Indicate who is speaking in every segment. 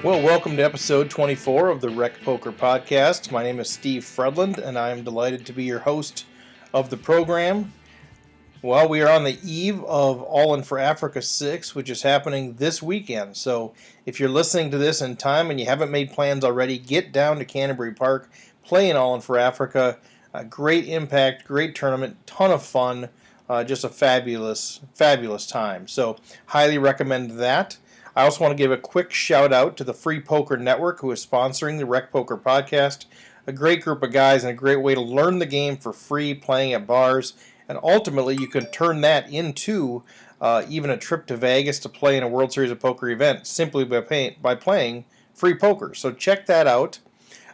Speaker 1: Well, welcome to episode 24 of the Rec Poker Podcast. My name is Steve Fredlund, and I am delighted to be your host of the program. Well, we are on the eve of All In for Africa 6, which is happening this weekend. So if you're listening to this in time and you haven't made plans already, get down to Canterbury Park, play in All In for Africa. Great impact, great tournament, ton of fun, just a fabulous time. So highly recommend that. I also want to give a quick shout out to the Free Poker Network, who is sponsoring the Rec Poker Podcast. A great group of guys and a great way to learn the game for free, playing at bars. And ultimately, you can turn that into even a trip to Vegas to play in a World Series of Poker event simply by playing free poker. So check that out.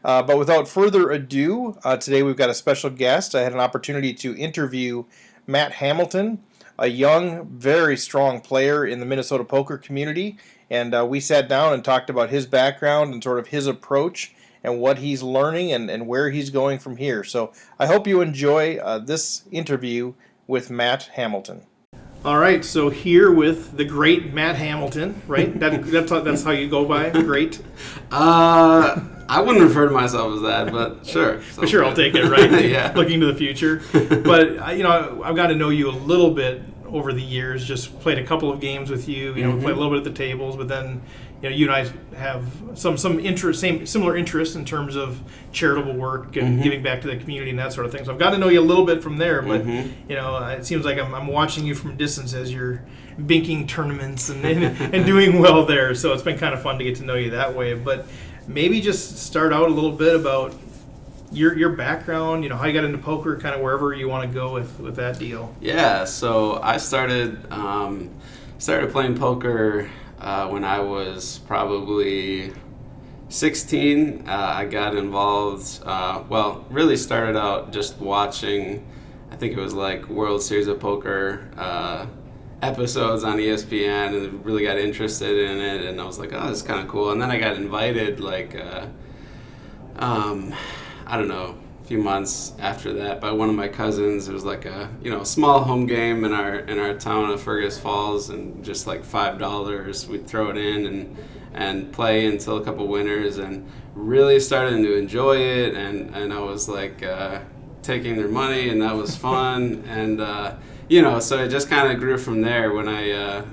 Speaker 1: But without further ado, today we've got a special guest. I had an opportunity to interview Matt Hamilton, a young, very strong player in the Minnesota poker community. And we sat down and talked about his background and sort of his approach and what he's learning and where he's going from here. So I hope you enjoy this interview with Matt Hamilton. All right, so here with the great Matt Hamilton, right? That's how you go by, great?
Speaker 2: I wouldn't refer to myself as that, but sure.
Speaker 1: For sure, I'll take it, right?
Speaker 2: Yeah.
Speaker 1: Looking to the future. But, I've got to know you a little bit over the years, just played a couple of games with you, played a little bit at the tables, but then, you and I have some interest, similar interests in terms of charitable work and giving back to the community and that sort of thing. So I've got to know you a little bit from there, but, it seems like I'm watching you from distance as you're binking tournaments and doing well there. So it's been kind of fun to get to know you that way. But maybe just start out a little bit about your background, how you got into poker, kind of wherever you want to go with that deal.
Speaker 2: Yeah, so I started playing poker when I was probably 16. I got involved, really started out just watching, I think it was like World Series of Poker episodes on ESPN, and really got interested in it, and I was like, oh, this is kind of cool. And then I got invited I don't know, a few months after that by one of my cousins. It was like a small home game in our town of Fergus Falls, and just like $5 we'd throw it in and play until a couple winners, and really started to enjoy it, and I was like taking their money, and that was fun. And so it just kind of grew from there. When I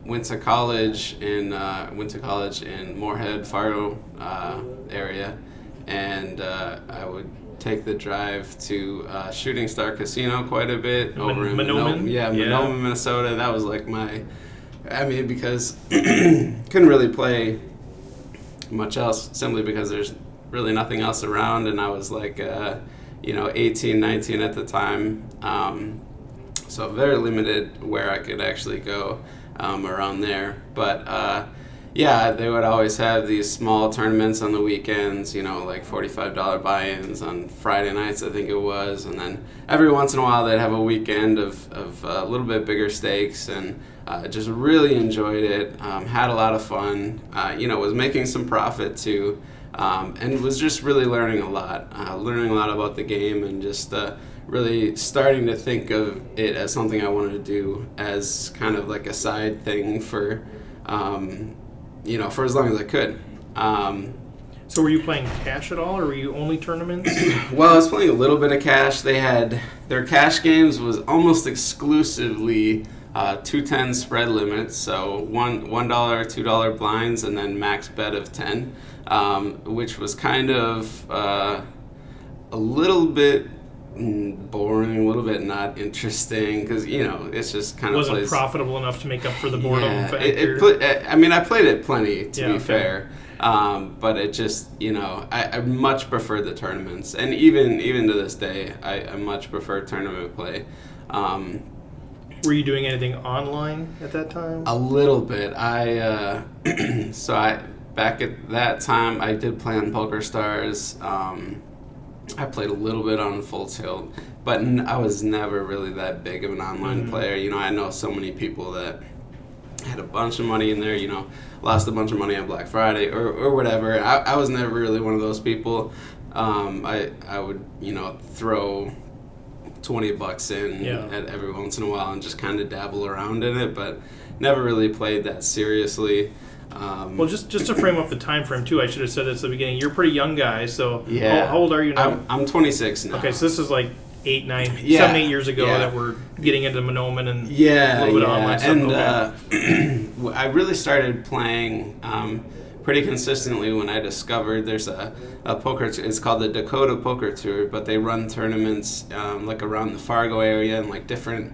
Speaker 2: went to college in Moorhead, Fargo area, and I would take the drive to Shooting Star Casino quite a bit over in Manoma, Minnesota. That was like because couldn't really play much else simply because there's really nothing else around, and I was like 18, 19 at the time, so very limited where I could actually go around there. But they would always have these small tournaments on the weekends, like $45 buy-ins on Friday nights, I think it was, and then every once in a while they'd have a weekend of a little bit bigger stakes, and just really enjoyed it, had a lot of fun, was making some profit too, and was just really learning a lot about the game, and just really starting to think of it as something I wanted to do as kind of like a side thing for as long as I could.
Speaker 1: So were you playing cash at all, or were you only tournaments?
Speaker 2: Well, I was playing a little bit of cash. They had their cash games was almost exclusively 210 spread limits, so $1, $2 blinds, and then max bet of 10, which was kind of a little bit boring, a little bit not interesting, because it's just kind of
Speaker 1: wasn't profitable enough to make up for the boredom factor.
Speaker 2: I played it plenty, to be fair, but it just I much prefer the tournaments, and even to this day I much prefer tournament play.
Speaker 1: Were you doing anything online at that time?
Speaker 2: A little bit. Back at that time I did play on Poker Stars. I played a little bit on Full Tilt, but I was never really that big of an online player. I know so many people that had a bunch of money in there, lost a bunch of money on Black Friday or whatever. I was never really one of those people. I would, throw $20 in at every once in a while and just kind of dabble around in it, but never really played that seriously.
Speaker 1: Well, just to frame up the time frame too, I should have said this at the beginning. You're a pretty young guy, so how old are you now?
Speaker 2: I'm 26 now.
Speaker 1: Okay, so this is like 7, 8 years ago that we're getting into Monoman and a little bit of online stuff.
Speaker 2: And I really started playing pretty consistently when I discovered there's a poker. It's called the Dakota Poker Tour, but they run tournaments like around the Fargo area and like different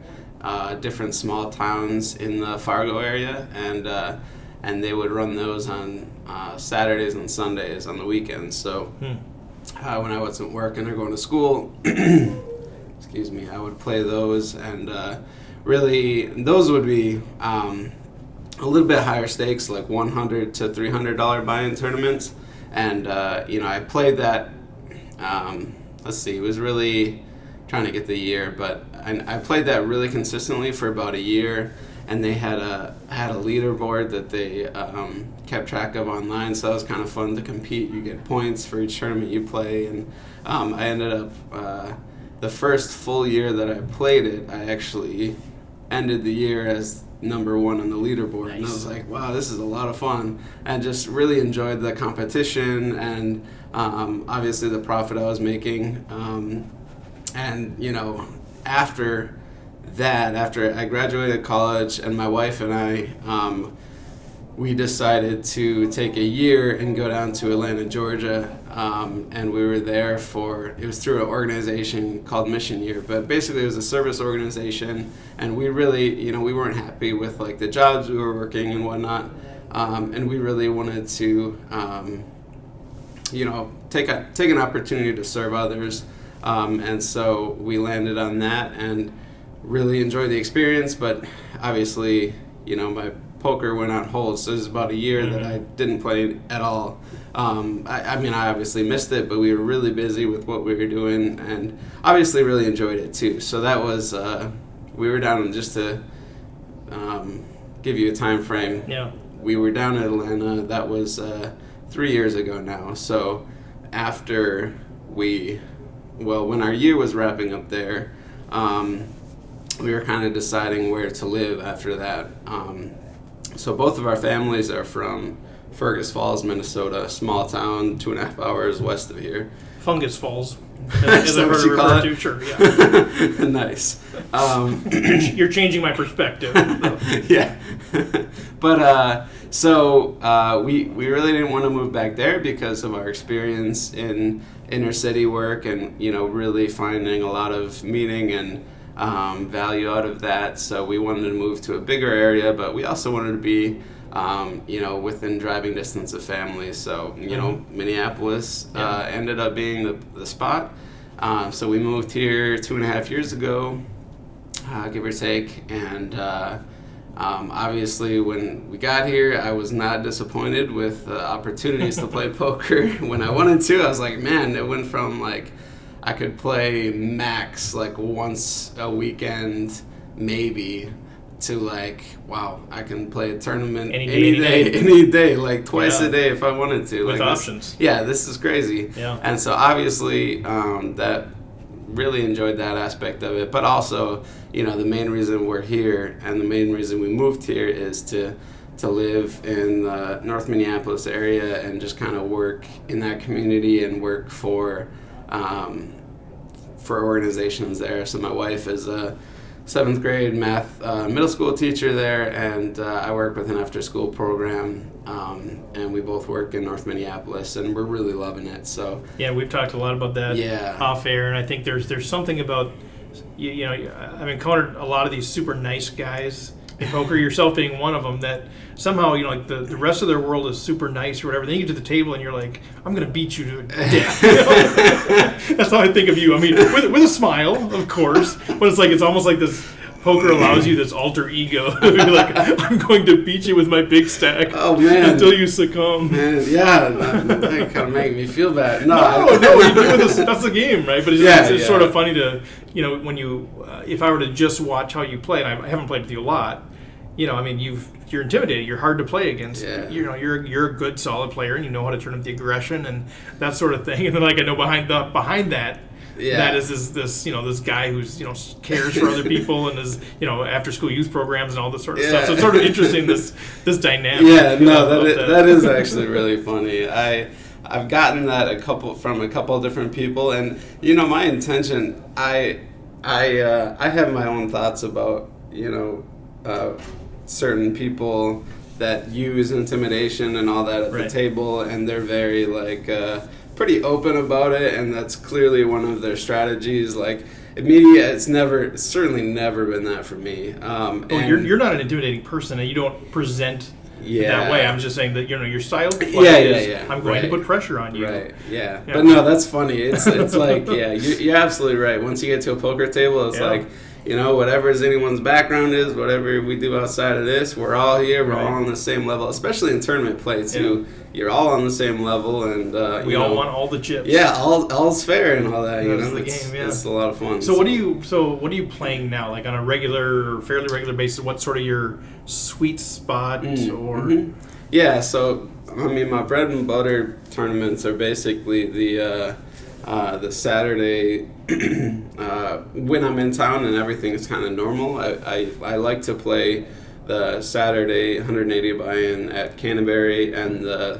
Speaker 2: small towns in the Fargo area, and they would run those on Saturdays and Sundays on the weekends. So when I wasn't working or going to school, excuse me, I would play those, and really those would be a little bit higher stakes, like $100 to $300 buy-in tournaments, and I played that. Let's see, it was really trying to get the year, but I played that really consistently for about a year, and they had a leaderboard that they kept track of online, so that was kind of fun to compete. You get points for each tournament you play, and I ended up the first full year that I played it, I actually ended the year as number 1 on the leaderboard. Nice. And I was like, wow, this is a lot of fun, and just really enjoyed the competition and obviously the profit I was making. And after I graduated college, and my wife and I, we decided to take a year and go down to Atlanta, Georgia, and we were there it was through an organization called Mission Year, but basically it was a service organization, and we really, we weren't happy with like the jobs we were working and whatnot, and we really wanted to, take an opportunity to serve others, and so we landed on that and really enjoyed the experience, but obviously, my poker went on hold, so it was about a year that I didn't play at all. I obviously missed it, but we were really busy with what we were doing, and obviously really enjoyed it too. So that was, we were down, just to give you a time frame, we were down in Atlanta. That was 3 years ago now. So after when our year was wrapping up there, we were kind of deciding where to live after that. So both of our families are from Fergus Falls, Minnesota, a small town 2.5 hours west of here.
Speaker 1: Fungus Falls, as I've heard it referred to. Sure, yeah.
Speaker 2: Nice.
Speaker 1: You're changing my perspective.
Speaker 2: Yeah. But so we really didn't want to move back there because of our experience in inner city work, and really finding a lot of meaning and value out of that. So we wanted to move to a bigger area, but we also wanted to be within driving distance of family. So Minneapolis ended up being the spot. So we moved here 2.5 years ago, give or take, and obviously when we got here, I was not disappointed with the opportunities to play poker. When I wanted to, I was like, man, it went from like I could play max like once a weekend maybe, to like, wow, I can play a tournament any day, like twice a day if I wanted to.
Speaker 1: With
Speaker 2: like
Speaker 1: options.
Speaker 2: This is crazy.
Speaker 1: Yeah.
Speaker 2: And so obviously that really enjoyed that aspect of it, but also, the main reason we're here and the main reason we moved here is to live in the North Minneapolis area and just kind of work in that community and work for organizations there. So my wife is a 7th grade math middle school teacher there, and I work with an after school program, and we both work in North Minneapolis, and we're really loving it. So
Speaker 1: yeah, we've talked a lot about that off air, and I think there's something about I've encountered a lot of these super nice guys in poker, yourself being one of them, that somehow, like the rest of their world is super nice or whatever. Then you get to the table and you're like, I'm going to beat you to death. That's how I think of you. I mean, with a smile, of course, but it's almost like this poker allows you this alter ego. You're like, I'm going to beat you with my big stack until you succumb.
Speaker 2: Man, yeah, that kind of making me feel bad.
Speaker 1: No, you do this, that's the game, right? But it's sort of funny to, when you, if I were to just watch how you play, and I haven't played with you a lot, you're intimidated. You're hard to play against.
Speaker 2: Yeah.
Speaker 1: You're a good, solid player, and you know how to turn up the aggression and that sort of thing. And then, I know behind that,
Speaker 3: that is this this guy who's cares for other people and is after school youth programs and all this sort of stuff. So it's sort of interesting this dynamic.
Speaker 2: Yeah, no, that is actually really funny. I've gotten that from a couple of different people, and my intention, I have my own thoughts about certain people that use intimidation and all that at the table, and they're very pretty open about it, and that's clearly one of their strategies. Like media, it's certainly never been that for me.
Speaker 3: You're not an intimidating person, and you don't present that way. I'm just saying that your style of play is I'm going to put pressure on you.
Speaker 2: Right. Yeah. But no, that's funny. It's like you're absolutely right. Once you get to a poker table, it's like whatever anyone's background is, whatever we do outside of this, we're all here. We're all on the same level, especially in tournament play too. Yeah. You're all on the same level, and
Speaker 3: we all want all the chips.
Speaker 2: Yeah, all's fair and all that.
Speaker 3: That's the game. Yeah,
Speaker 2: it's a lot of fun.
Speaker 3: So what are you playing now? Like on a fairly regular basis? What's sort of your sweet spot?
Speaker 2: Yeah, so my bread and butter tournaments are basically the Saturday when I'm in town and everything is kind of normal. I like to play the Saturday 180 buy-in at Canterbury, and the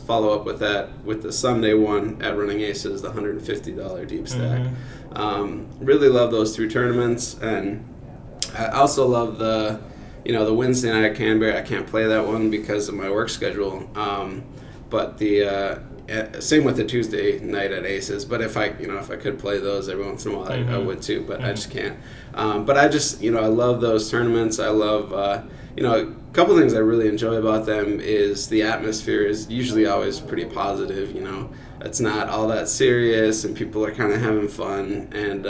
Speaker 2: follow up with that with the Sunday one at Running Aces, the $150 deep stack. Really love those two tournaments, and I also love the Wednesday night at Canterbury. I can't play that one because of my work schedule, but the same with the Tuesday night at Aces. But if I could play those every once in a while, I would too. But I just can't. But I just I love those tournaments. I love a couple things I really enjoy about them is the atmosphere is usually always pretty positive. It's not all that serious, and people are kind of having fun, and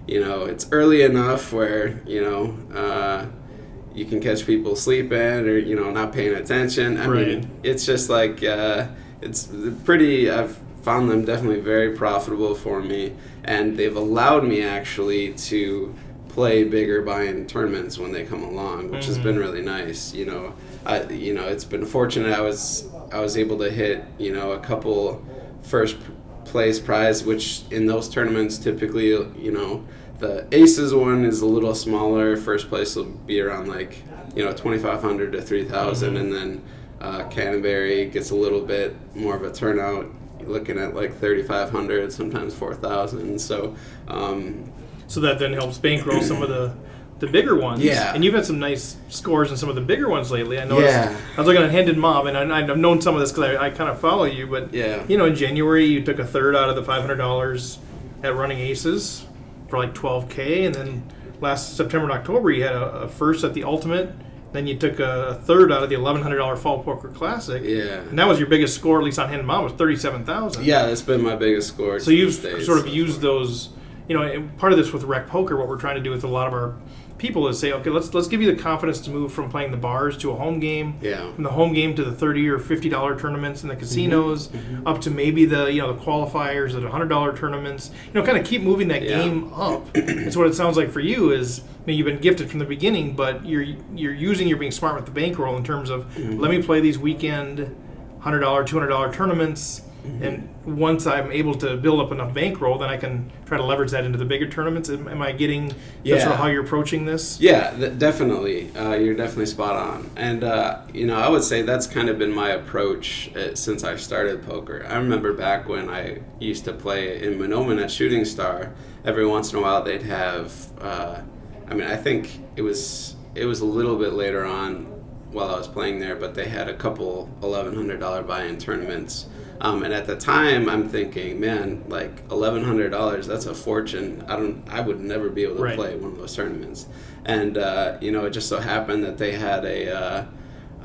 Speaker 2: it's early enough where you can catch people sleeping or not paying attention. I mean, it's just like. It's pretty, I've found them definitely very profitable for me, and they've allowed me actually to play bigger buy-in tournaments when they come along, which has been really nice. It's been fortunate. I was able to hit a couple first place prize, which in those tournaments typically the Aces one is a little smaller. First place will be around $2,500 to $3,000, and then Canterbury gets a little bit more of a turnout. You're looking at $3,500, sometimes $4,000. So
Speaker 3: that then helps bankroll some of the bigger ones.
Speaker 2: Yeah.
Speaker 3: And you've had some nice scores in some of the bigger ones lately. I noticed. Yeah. I was looking at Hendon Mob, and I've known some of this because I kind of follow you. But in January you took a third out of the $500 at Running Aces for $12K, and then last September and October you had a first at the Ultimate. Then you took a third out of the $1,100 Fall Poker Classic.
Speaker 2: Yeah. And
Speaker 3: that was your biggest score, at least on Hendon Mob, was $37,000.
Speaker 2: Yeah, that's been my biggest score.
Speaker 3: So you've sort of used those, part of this with Rec Poker, what we're trying to do with a lot of our people is say, okay, let's give you the confidence to move from playing the bars to a home game, from the home game to the $30 or $50 tournaments in the casinos, up to maybe the the qualifiers at $100 tournaments. Kind of keep moving that game up. It's what it sounds like for you is. You've been gifted from the beginning, but you're being smart with the bankroll in terms of let me play these weekend $100, $200 tournaments, and once I'm able to build up enough bankroll, then I can try to leverage that into the bigger tournaments. Am I getting that's sort of how you're approaching this?
Speaker 2: Yeah, definitely. You're definitely spot on. And I would say that's kind of been my approach since I started poker. I remember back when I used to play in Monoman at Shooting Star. Every once in a while, they'd have. I think it was a little bit later on while I was playing there, but they had a couple $1,100 buy-in tournaments. And at the time, I'm thinking, man, $1,100, that's a fortune. I would never be able to play one of those tournaments. And, it just so happened that they had a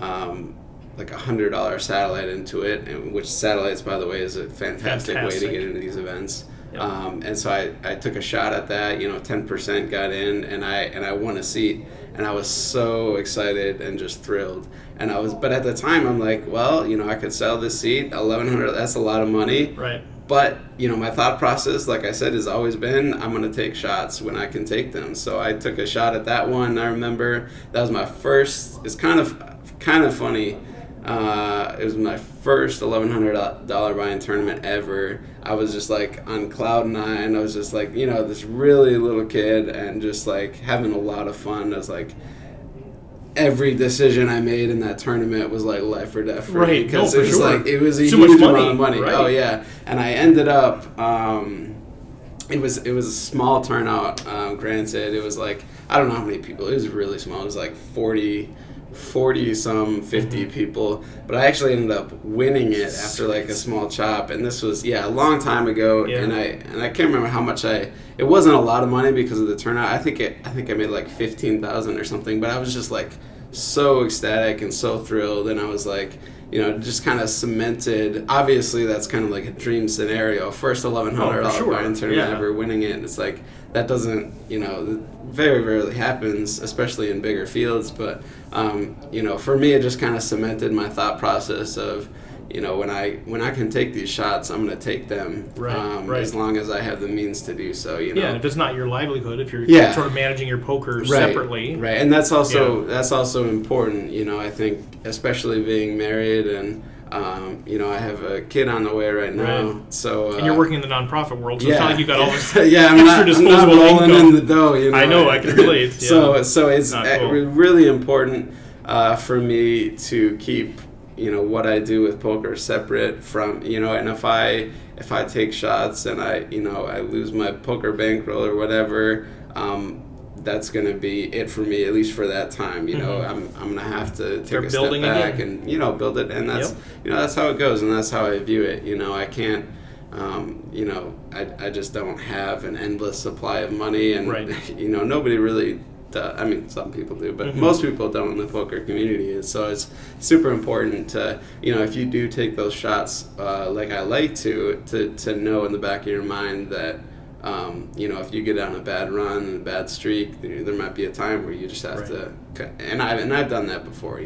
Speaker 2: $100 satellite into it, which satellites, by the way, is a fantastic way to get into these events. Yep. And so I took a shot at that, 10% got in, and I won a seat, and I was so excited and just thrilled. But at the time I'm like, well, I could sell this seat, $1,100, that's a lot of money.
Speaker 3: Right.
Speaker 2: But, my thought process, like I said, has always been, I'm going to take shots when I can take them. So I took a shot at that one. I remember that was my first, it's kind of funny. It was my first $1,100 buy-in tournament ever. I was just like on cloud nine. I was just like, this really little kid and just like having a lot of fun. I was like, every decision I made in that tournament was like life or death for me, because it was like it was a huge amount of money. Right. Oh yeah, and I ended up. It was a small turnout. Granted, it was like I don't know how many people. It was really small. It was like 40 some 50 people, but I actually ended up winning it after like a small chop, and this was a long time ago, and I can't remember how much it wasn't a lot of money because of the turnout. I think I made like 15,000 or something, but I was just like so ecstatic and so thrilled, and I was like, just kind of cemented. Obviously, that's kind of like a dream scenario. First $1,100 buy-in tournament ever, winning it. And it's like that doesn't, very rarely happens, especially in bigger fields. But for me, it just kind of cemented my thought process of, when I can take these shots, I'm going to take them. Right. As long as I have the means to do so.
Speaker 3: Yeah, and if it's not your livelihood, if you're sort of managing your poker separately.
Speaker 2: Right, and that's also important. I think, especially being married and. I have a kid on the way right now. Right. So,
Speaker 3: and you're working in the nonprofit world, so it's not like you got all this
Speaker 2: I'm not rolling in the dough.
Speaker 3: I know, I can relate.
Speaker 2: So it's really important for me to keep what I do with poker separate from and if I take shots and I lose my poker bankroll or whatever, that's going to be it for me, at least for that time. I'm going to have to take a step back and build it, and that's that's how it goes, and that's how I view it. I can't I just don't have an endless supply of money, and nobody really does. I mean, some people do, but most people don't in the poker community. And so it's super important to if you do take those shots like I like to know in the back of your mind that if you get on a bad run and a bad streak, there might be a time where you just have to. And I've done that before.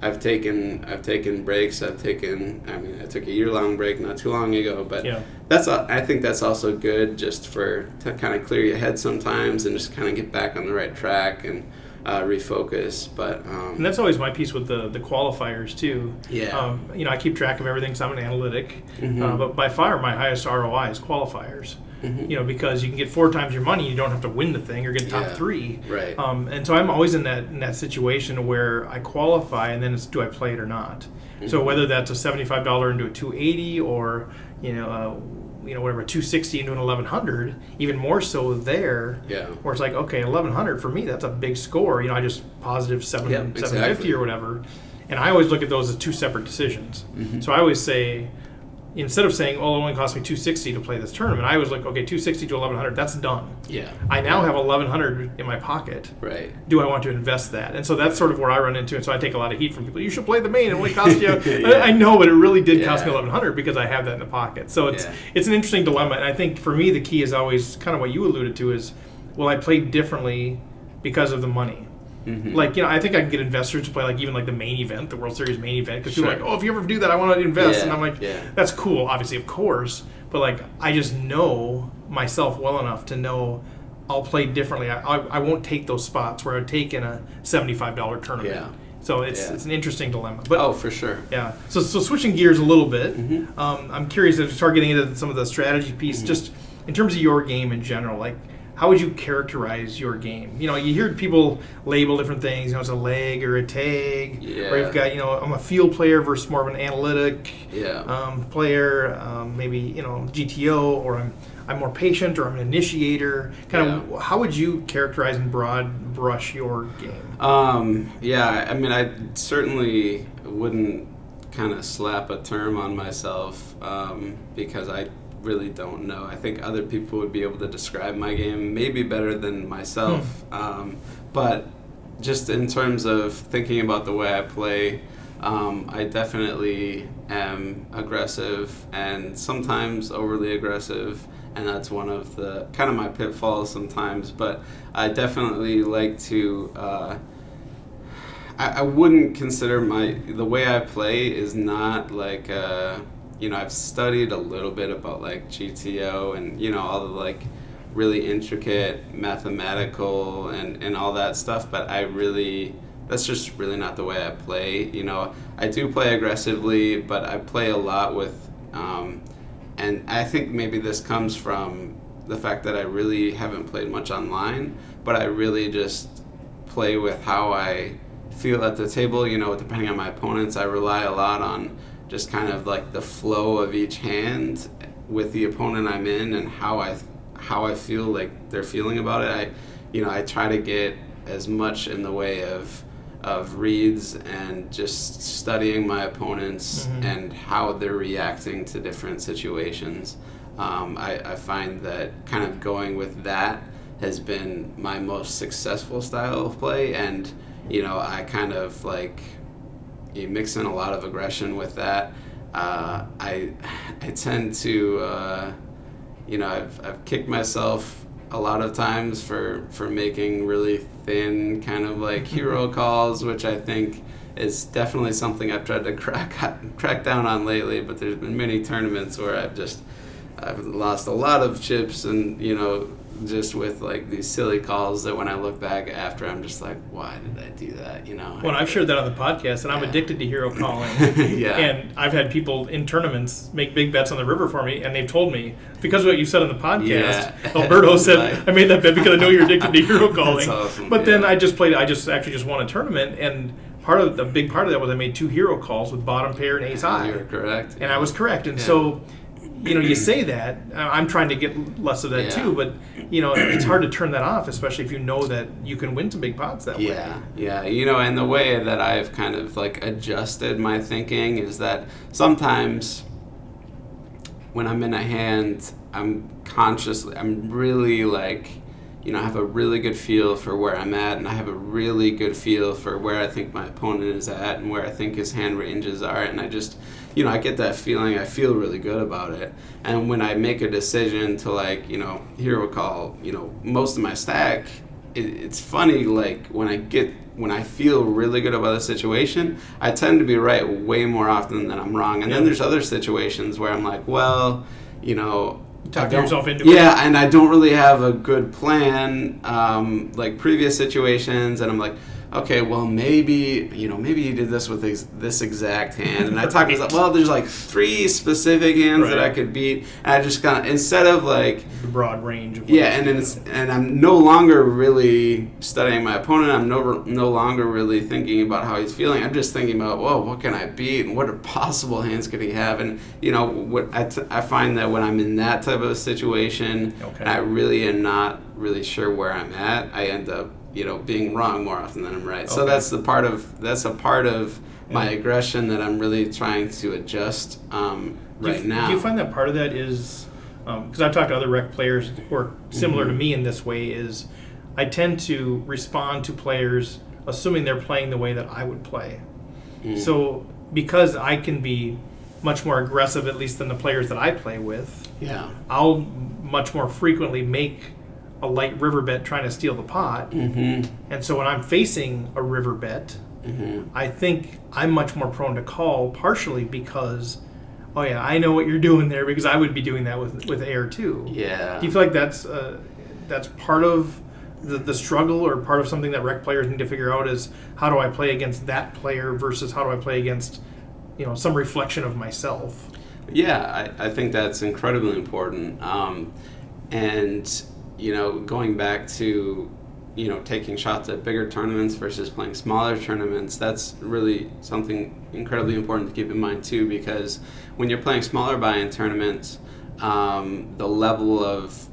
Speaker 2: I've taken breaks. I took a year-long break not too long ago. But I think that's also good just to kind of clear your head sometimes and just kind of get back on the right track and refocus. But
Speaker 3: and that's always my piece with the qualifiers too. I keep track of everything because I'm an analytic. But by far my highest ROI is qualifiers. Because you can get 4 times your money, you don't have to win the thing or get top 3.
Speaker 2: Right.
Speaker 3: And so I'm always in that situation where I qualify, and then it's do I play it or not. So whether that's a $75 into a 280 or whatever, 260 into an 1100, even more so there. Where it's like, okay, 1100 for me, that's a big score. I just positive 750 or whatever. And I always look at those as 2 separate decisions. So I always say, instead of saying, oh, it only cost me $260 to play this tournament, I was like, okay, $260 to $1,100, that's done. I now have $1,100 in my pocket.
Speaker 2: Right.
Speaker 3: Do I want to invest that? And so that's sort of where I run into, and so I take a lot of heat from people. You should play the main. It only cost you. I know, but it really did cost me $1,100 because I have that in the pocket. So it's an interesting dilemma, and I think for me the key is always kind of what you alluded to is, well, I played differently because of the money. Like, I think I can get investors to play even the main event, the World Series main event, because people are like, oh, if you ever do that, I want to invest. And I'm like, that's cool, obviously, of course, but I just know myself well enough to know I'll play differently. I won't take those spots where I'd take in a $75 tournament. So it's an interesting dilemma. But,
Speaker 2: for sure.
Speaker 3: Yeah. So switching gears a little bit, I'm curious to start getting into some of the strategy piece, just in terms of your game in general, how would you characterize your game? You hear people label different things. It's a leg or a tag. Or you've got, I'm a field player versus more of an analytic player. Maybe, GTO, or I'm more patient, or I'm an initiator. How would you characterize and broad brush your game?
Speaker 2: I certainly wouldn't kind of slap a term on myself because I really don't know. I think other people would be able to describe my game maybe better than myself. But just in terms of thinking about the way I play, I definitely am aggressive and sometimes overly aggressive, and that's one of the kind of my pitfalls sometimes. But I definitely like to I wouldn't consider the way I play is not like I've studied a little bit about GTO and all the really intricate mathematical and all that stuff, but I really that's just really not the way I play. You know, I do play aggressively, but I play a lot with, and I think maybe this comes from the fact that I really haven't played much online, but I really just play with how I feel at the table. You know, depending on my opponents, I rely a lot on just kind of like the flow of each hand with the opponent I'm in and how I feel like they're feeling about it. I try to get as much in the way of reads and just studying my opponents and how they're reacting to different situations. I find that kind of going with that has been my most successful style of play, and I kind of like you mix in a lot of aggression with that. I tend to I've kicked myself a lot of times for making really thin kind of like hero calls, which I think is definitely something I've tried to crack down on lately. But there's been many tournaments where I've lost a lot of chips, and just with like these silly calls that when I look back after, I'm just like, why did I do that?
Speaker 3: Well, I've shared that on the podcast, and I'm addicted to hero calling.
Speaker 2: Yeah.
Speaker 3: And I've had people in tournaments make big bets on the river for me, and they've told me, because of what you said on the podcast, Alberto said, I made that bet because I know you're addicted to hero calling.
Speaker 2: That's awesome.
Speaker 3: But then I just won a tournament, and the big part of that was I made 2 hero calls with bottom pair and ace high.
Speaker 2: You were correct.
Speaker 3: And I was correct. And so, you say that. I'm trying to get less of that too, but, it's hard to turn that off, especially if you know that you can win some big pots that way.
Speaker 2: Yeah. And the way that I've kind of like adjusted my thinking is that sometimes when I'm in a hand, I'm really like, I have a really good feel for where I'm at, and I have a really good feel for where I think my opponent is at and where I think his hand ranges are, and I just, I get that feeling, I feel really good about it. And when I make a decision to like, hero call, most of my stack, it's funny, like when I feel really good about a situation, I tend to be right way more often than I'm wrong. And then there's other situations where I'm like, well,
Speaker 3: Talk yourself into it.
Speaker 2: Yeah, and I don't really have a good plan, like previous situations, and I'm like, okay, well, maybe you did this with this exact hand. And I talk myself, well, there's like 3 specific hands that I could beat. And I just kind of, instead of like
Speaker 3: the broad range of
Speaker 2: and I'm no longer really studying my opponent. I'm no longer really thinking about how he's feeling. I'm just thinking about, whoa, what can I beat, and what are possible hands could he have? And what I find that when I'm in that type of situation, and I really am not really sure where I'm at, I end up being wrong more often than I'm right. So that's a part of my aggression that I'm really trying to adjust right now.
Speaker 3: Do you find that part of that is, because I've talked to other rec players who are similar to me in this way, is I tend to respond to players assuming they're playing the way that I would play. So because I can be much more aggressive, at least than the players that I play with, I'll much more frequently make a light river bet trying to steal the pot. And so when I'm facing a river bet, I think I'm much more prone to call, partially because, I know what you're doing there, because I would be doing that with air too.
Speaker 2: Yeah.
Speaker 3: Do you feel like that's part of the struggle, or part of something that rec players need to figure out, is how do I play against that player versus how do I play against some reflection of myself?
Speaker 2: Yeah, I think that's incredibly important. And going back to, taking shots at bigger tournaments versus playing smaller tournaments, that's really something incredibly important to keep in mind too, because when you're playing smaller buy-in tournaments, the level of,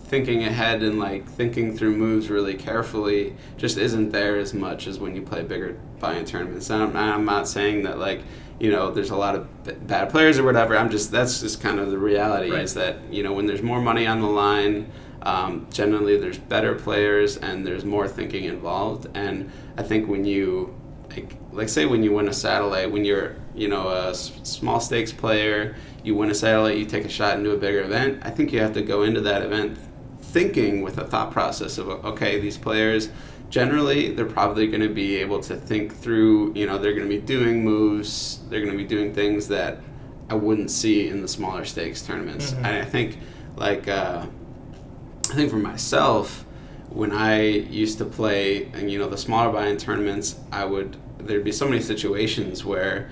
Speaker 2: thinking ahead and like thinking through moves really carefully just isn't there as much as when you play bigger buy-in tournaments. And I'm not saying that like, there's a lot of bad players or whatever. That's just kind of the reality, is that, when there's more money on the line, generally there's better players and there's more thinking involved. And I think when you, like say when you win a satellite, when you're, a small stakes player, you win a satellite, you take a shot into a bigger event, I think you have to go into that event thinking with a thought process of, okay, these players, generally, they're probably going to be able to think through, they're going to be doing moves, they're going to be doing things that I wouldn't see in the smaller stakes tournaments. And I think, for myself, when I used to play, and the smaller buy-in tournaments, there'd be so many situations where,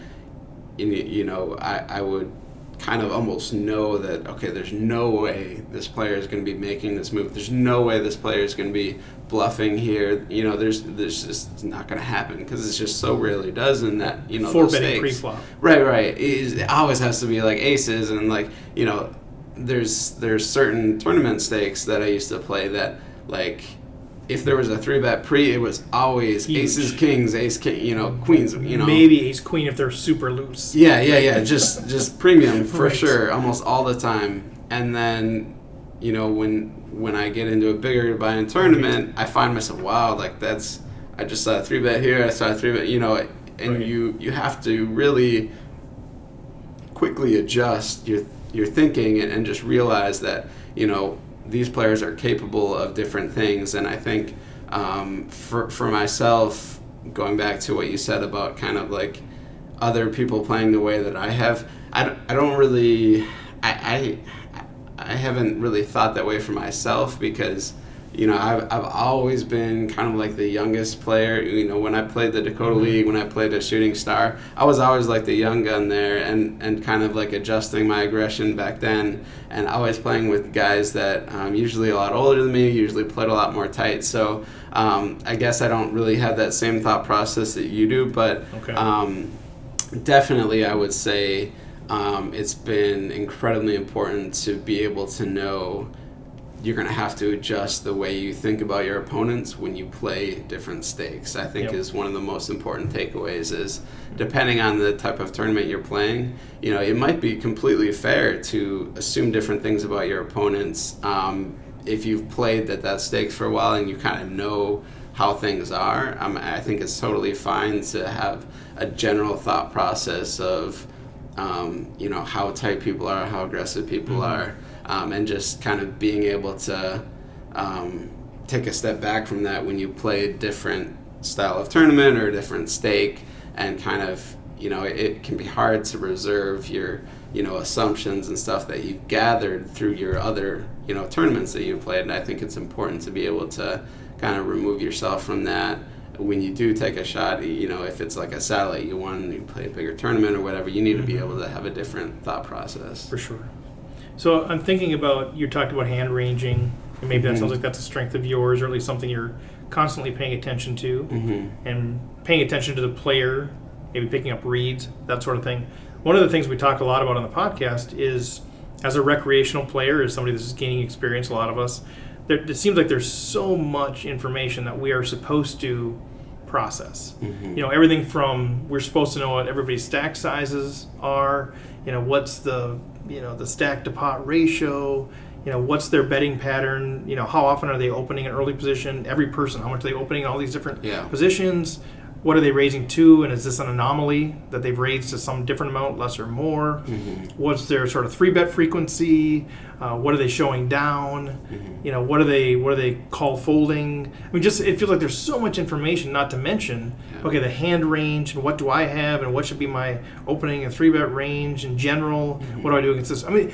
Speaker 2: I would kind of almost know that, okay, there's no way this player is going to be making this move. There's no way this player is going to be bluffing here. There's just not going to happen because it's just so rarely does in that,
Speaker 3: four betting pre-flop.
Speaker 2: Right. It always has to be like aces and like, there's certain tournament stakes that I used to play that like if there was a 3-bet pre, it was always huge. Aces, kings, ace, king, queens,
Speaker 3: Maybe ace, queen if they're super loose.
Speaker 2: Yeah. Just premium for
Speaker 3: right.
Speaker 2: sure, almost all the time. And then, when I get into a bigger buy-in tournament, I find myself, wow, like I just saw a 3-bet here, I saw a 3-bet, and right. you have to really quickly adjust your thinking and just realize that, these players are capable of different things. And I think for myself, going back to what you said about kind of like other people playing the way that I have, I don't really, I haven't really thought that way for myself because, I've always been kind of like the youngest player. When I played the Dakota League, when I played a Shooting Star, I was always like the young gun there and kind of like adjusting my aggression back then and always playing with guys that usually a lot older than me, usually played a lot more tight. So I guess I don't really have that same thought process that you do, but okay. Definitely I would say it's been incredibly important to be able to know you're going to have to adjust the way you think about your opponents when you play different stakes. I think is one of the most important takeaways is depending on the type of tournament you're playing, it might be completely fair to assume different things about your opponents if you've played that stakes for a while and you kind of know how things are. I think it's totally fine to have a general thought process of how tight people are, how aggressive people are, and just kind of being able to take a step back from that when you play a different style of tournament or a different stake, and kind of, it can be hard to reserve your, assumptions and stuff that you've gathered through your other, tournaments that you've played. And I think it's important to be able to kind of remove yourself from that when you do take a shot. If it's like a satellite you won, you play a bigger tournament or whatever, you need to be able to have a different thought process.
Speaker 3: For sure. So I'm thinking about, you talked about hand ranging, and maybe that sounds like that's a strength of yours, or at least something you're constantly paying attention to, and paying attention to the player, maybe picking up reads, that sort of thing. One of the things we talk a lot about on the podcast is, as a recreational player, as somebody that's gaining experience, a lot of us, it seems like there's so much information that we are supposed to process. Everything from, we're supposed to know what everybody's stack sizes are, what's the stack to pot ratio, what's their betting pattern, how often are they opening an early position, every person, how much are they opening in all these different positions, what are they raising to, and is this an anomaly that they've raised to some different amount, less or more? What's their sort of 3-bet frequency? What are they showing down? What do they call folding? I mean, it feels like there's so much information, not to mention, okay, the hand range, and what do I have, and what should be my opening and 3-bet range in general? What do I do against this? I mean,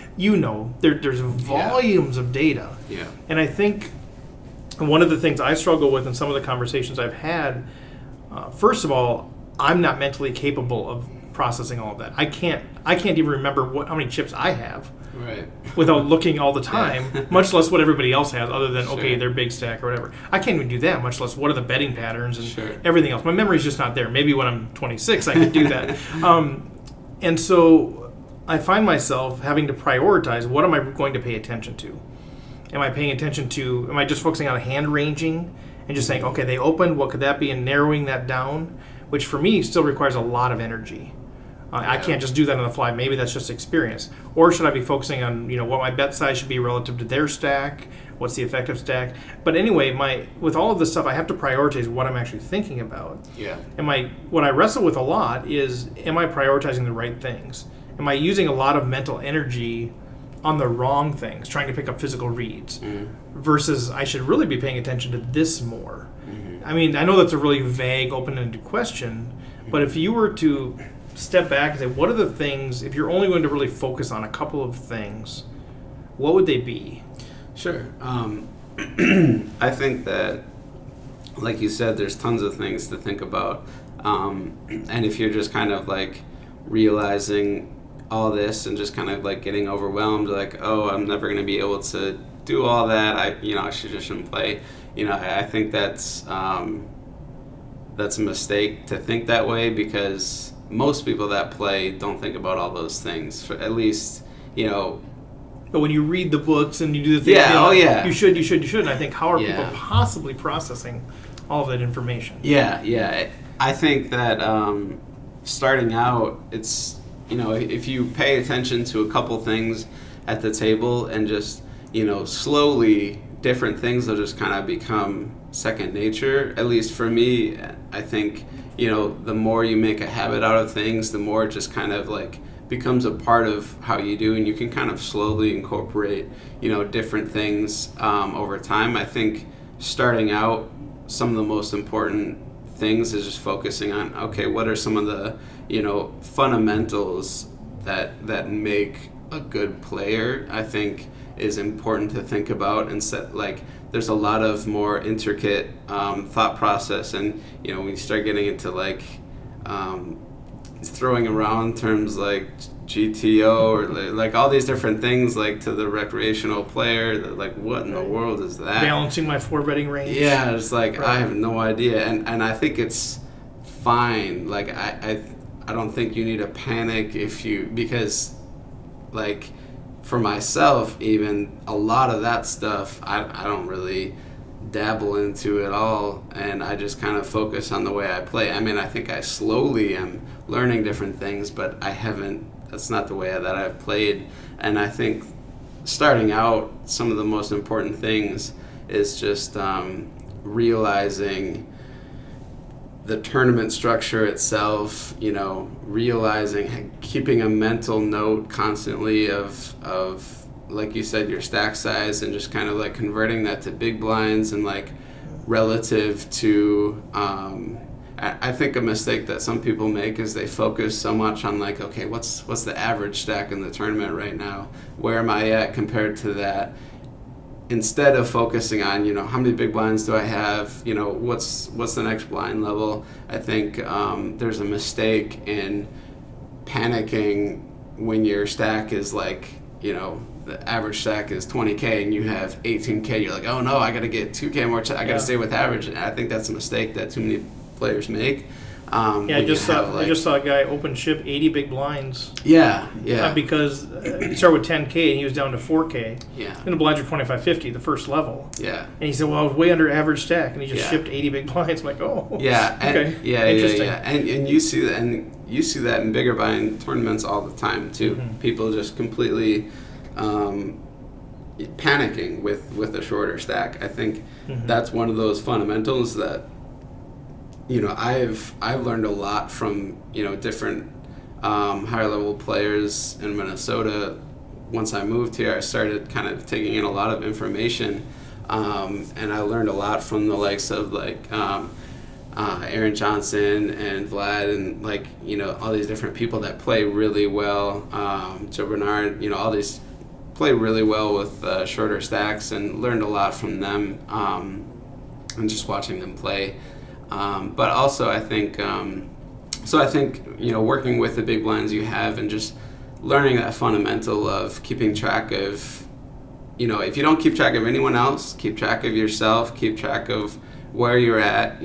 Speaker 3: there's volumes of data. And I think one of the things I struggle with in some of the conversations I've had, first of all, I'm not mentally capable of processing all of that. I can't even remember how many chips I have without looking all the time, much less what everybody else has, other than, okay, their big stack or whatever. I can't even do that, much less what are the betting patterns and everything else. My memory's just not there. Maybe when I'm 26 I could do that. And so I find myself having to prioritize, what am I going to pay attention to? Am I just focusing on hand ranging and just saying, okay, they opened, what could that be, and narrowing that down, which for me still requires a lot of energy. I can't just do that on the fly. Maybe that's just experience. Or should I be focusing on, what my bet size should be relative to their stack? What's the effective stack? But anyway, with all of this stuff, I have to prioritize what I'm actually thinking about. What I wrestle with a lot is, am I prioritizing the right things? Am I using a lot of mental energy on the wrong things, trying to pick up physical reads, versus I should really be paying attention to this more? I mean, I know that's a really vague, open-ended question, but if you were to step back and say, what are the things, if you're only going to really focus on a couple of things, what would they be?
Speaker 2: Sure. I think that, like you said, there's tons of things to think about. And if you're just kind of like realizing all this and just kind of like getting overwhelmed, like, oh, I'm never going to be able to do all that. I shouldn't play. I think that's a mistake to think that way, because most people that play don't think about all those things. At least,
Speaker 3: But when you read the books and you do the things, you should. And I think, how are people possibly processing all of that information?
Speaker 2: Yeah. I think that starting out, it's, if you pay attention to a couple things at the table and just, slowly different things will just kind of become second nature. At least for me, I think, the more you make a habit out of things, the more it just kind of like becomes a part of how you do, and you can kind of slowly incorporate, different things over time. I think starting out, some of the most important things is just focusing on, okay, what are some of the, fundamentals that make a good player, I think is important to think about, and set, like, there's a lot of more intricate thought process, and, when you start getting into like throwing around terms like GTO or like all these different things, like, to the recreational player, that, like, what in the world is that?
Speaker 3: Balancing my 4 betting range.
Speaker 2: Yeah, it's like, right. I have no idea, and I think it's fine. Like, I don't think you need to panic because, like, for myself, even a lot of that stuff, I don't really dabble into at all, and I just kind of focus on the way I play. I mean, I think I slowly am learning different things, but that's not the way that I've played. And I think starting out, some of the most important things is just realizing the tournament structure itself, realizing, keeping a mental note constantly of like you said, your stack size, and just kind of like converting that to big blinds, and like relative to, I think a mistake that some people make is they focus so much on, like, okay, what's the average stack in the tournament right now? Where am I at compared to that? Instead of focusing on, how many big blinds do I have? What's the next blind level? I think there's a mistake in panicking when your stack is like, the average stack is 20K and you have 18K. You're like, oh no, I got to get 2K more. I got to stay with average. And I think that's a mistake that too many players make.
Speaker 3: I just saw a guy open ship 80 big blinds.
Speaker 2: Yeah.
Speaker 3: Because he started with 10K and he was down to 4K.
Speaker 2: Yeah.
Speaker 3: And the blinds were 25-50, the first level.
Speaker 2: Yeah.
Speaker 3: And he said, well, I was way under average stack, and he just shipped 80 big blinds. I'm like, oh.
Speaker 2: Yeah.
Speaker 3: Okay.
Speaker 2: Interesting. And you see that, in bigger blind tournaments all the time too. Mm-hmm. People just completely panicking with a shorter stack. I think that's one of those fundamentals that, I've learned a lot from, different higher level players in Minnesota. Once I moved here, I started kind of taking in a lot of information, and I learned a lot from the likes of like Aaron Johnson and Vlad, and like, all these different people that play really well. Joe Bernard, all these play really well with shorter stacks, and learned a lot from them, and just watching them play. But also I think, working with the big blinds you have, and just learning that fundamental of keeping track of, if you don't keep track of anyone else, keep track of yourself, keep track of where you're at,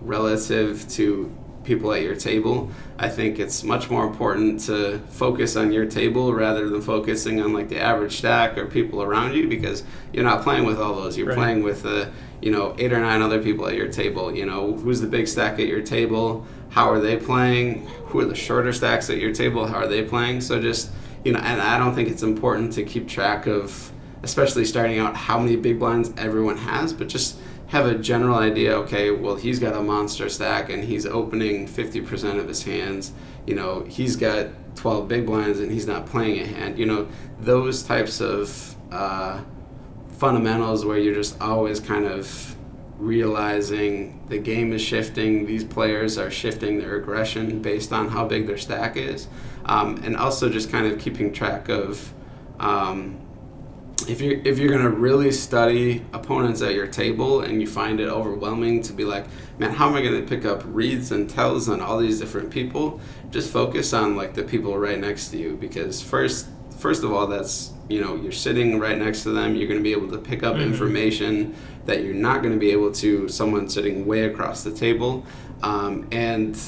Speaker 2: relative to people at your table. I think it's much more important to focus on your table rather than focusing on like the average stack or people around you, because you're not playing with all those. You're right. Playing with 8 or 9 other people at your table. Who's the big stack at your table? How are they playing? Who are the shorter stacks at your table? How are they playing? So just, and I don't think it's important to keep track of, especially starting out, how many big blinds everyone has, but just have a general idea. Okay, well, he's got a monster stack and he's opening 50% of his hands. He's got 12 big blinds and he's not playing a hand. Those types of fundamentals where you're just always kind of realizing the game is shifting, these players are shifting their aggression based on how big their stack is, and also just kind of keeping track of if you're gonna really study opponents at your table and you find it overwhelming to be like, man, how am I gonna pick up reads and tells on all these different people? Just focus on like the people right next to you, because first of all, that's, you're sitting right next to them. You're gonna be able to pick up information that you're not gonna be able to someone sitting way across the table, and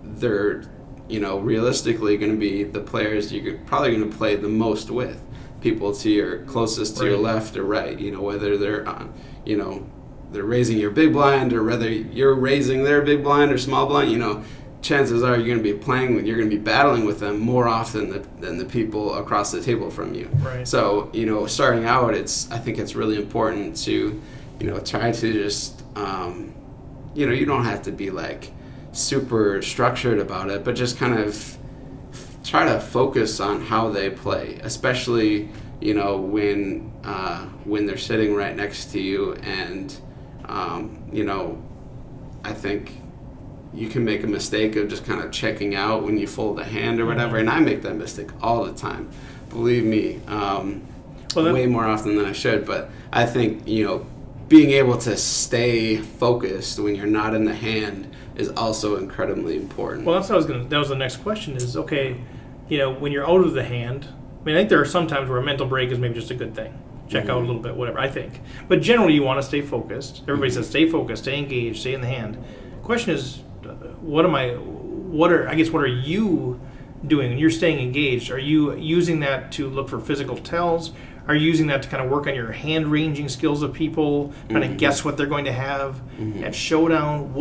Speaker 2: they're realistically going to be the players you're probably going to play the most with, people to your closest to your left or right, whether they're they're raising your big blind or whether you're raising their big blind or small blind, chances are you're going to be you're going to be battling with them more often than the people across the table from you.
Speaker 3: Right.
Speaker 2: So, starting out, I think it's really important to, try to just, you don't have to be like super structured about it, but just kind of try to focus on how they play, especially when they're sitting right next to you. And I think you can make a mistake of just kind of checking out when you fold a hand or whatever, and I make that mistake all the time, believe me, way more often than I should. But I think being able to stay focused when you're not in the hand is also incredibly important.
Speaker 3: Well, that was the next question is, okay, when you're out of the hand, I think there are some times where a mental break is maybe just a good thing. Check out a little bit, whatever, I think. But generally you want to stay focused. Everybody says stay focused, stay engaged, stay in the hand. The question is, what are you doing when you're staying engaged? Are you using that to look for physical tells? Are you using that to kind of work on your hand ranging skills of people, trying to guess what they're going to have at showdown?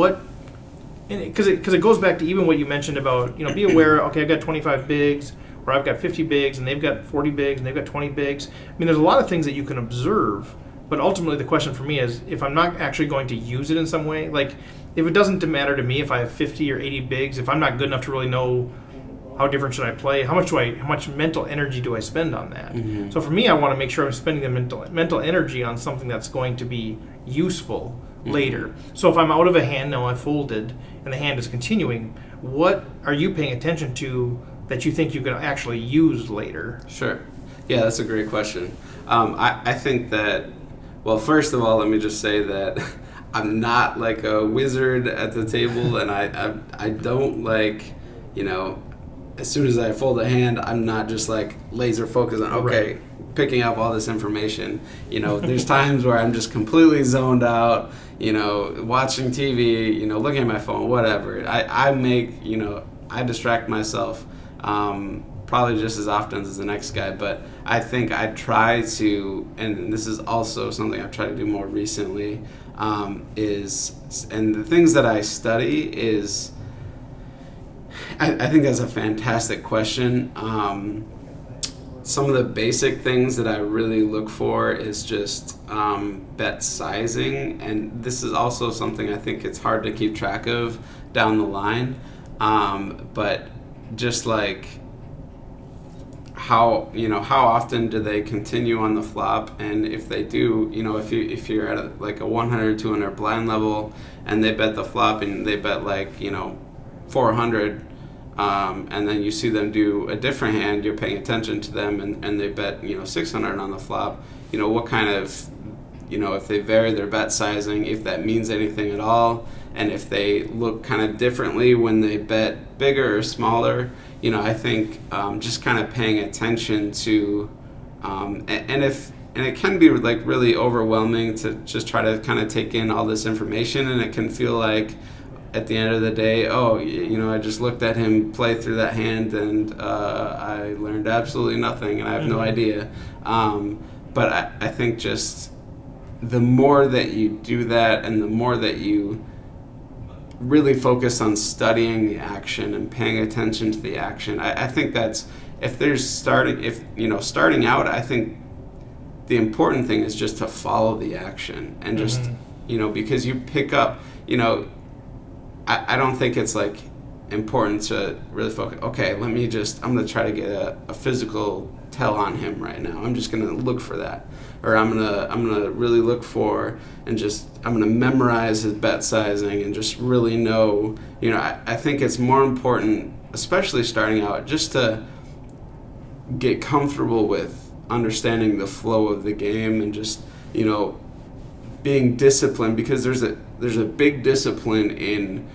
Speaker 3: Because it goes back to even what you mentioned about, be aware, okay, I've got 25 bigs, or I've got 50 bigs, and they've got 40 bigs, and they've got 20 bigs. There's a lot of things that you can observe, but ultimately the question for me is, if I'm not actually going to use it in some way, like if it doesn't matter to me if I have 50 or 80 bigs, if I'm not good enough to really know how different should I play, how much mental energy do I spend on that? So for me, I want to make sure I'm spending the mental energy on something that's going to be useful later. So if I'm out of a hand, now I've folded, and the hand is continuing, what are you paying attention to that you think you can actually use later?
Speaker 2: Sure. Yeah, that's a great question. I think that, well, first of all, let me just say that I'm not like a wizard at the table, and I don't like, as soon as I fold a hand, I'm not just like laser focused on, picking up all this information. There's times where I'm just completely zoned out, watching TV, looking at my phone, whatever. I distract myself probably just as often as the next guy, but I think I try to, and this is also something I've tried to do more recently, and the things that I study is, I think that's a fantastic question. Some of the basic things that I really look for is just bet sizing, and this is also something I think it's hard to keep track of down the line, but just like how often do they continue on the flop, and if they do, if you're at like a 100 200 blind level and they bet the flop and they bet like 400, and then you see them do a different hand, you're paying attention to them, and they bet 600 on the flop, what kind of, if they vary their bet sizing, if that means anything at all, and if they look kind of differently when they bet bigger or smaller. I think just kind of paying attention to, and it can be like really overwhelming to just try to kind of take in all this information, and it can feel like at the end of the day, I just looked at him play through that hand, and I learned absolutely nothing, and I have no idea. But I think just the more that you do that, and the more that you really focus on studying the action and paying attention to the action, I think that's, starting out, I think the important thing is just to follow the action, and just, because you pick up, I don't think it's like important to really focus, I'm going to try to get a physical tell on him right now. I'm just going to look for that. Or I'm gonna really look for, and I'm gonna memorize his bet sizing and just really know. I think it's more important, especially starting out, just to get comfortable with understanding the flow of the game and just, being disciplined, because there's a big discipline in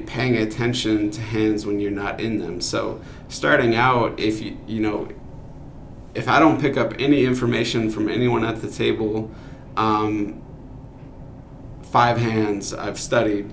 Speaker 2: paying attention to hands when you're not in them. So starting out, if if I don't pick up any information from anyone at the table, 5 hands I've studied,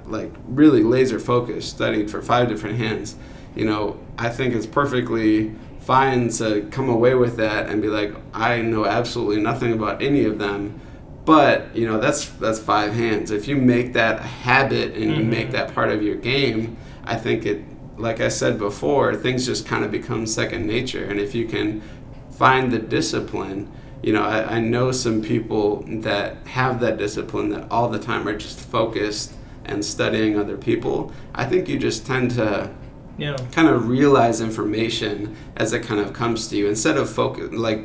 Speaker 2: like really laser focused, studied for 5 different hands, I think it's perfectly fine to come away with that and be like, I know absolutely nothing about any of them. But, that's 5 hands. If you make that a habit and you make that part of your game, I think it, like I said before, things just kind of become second nature. And if you can find the discipline, I know some people that have that discipline that all the time are just focused and studying other people. I think you just tend to kind of realize information as it kind of comes to you, instead of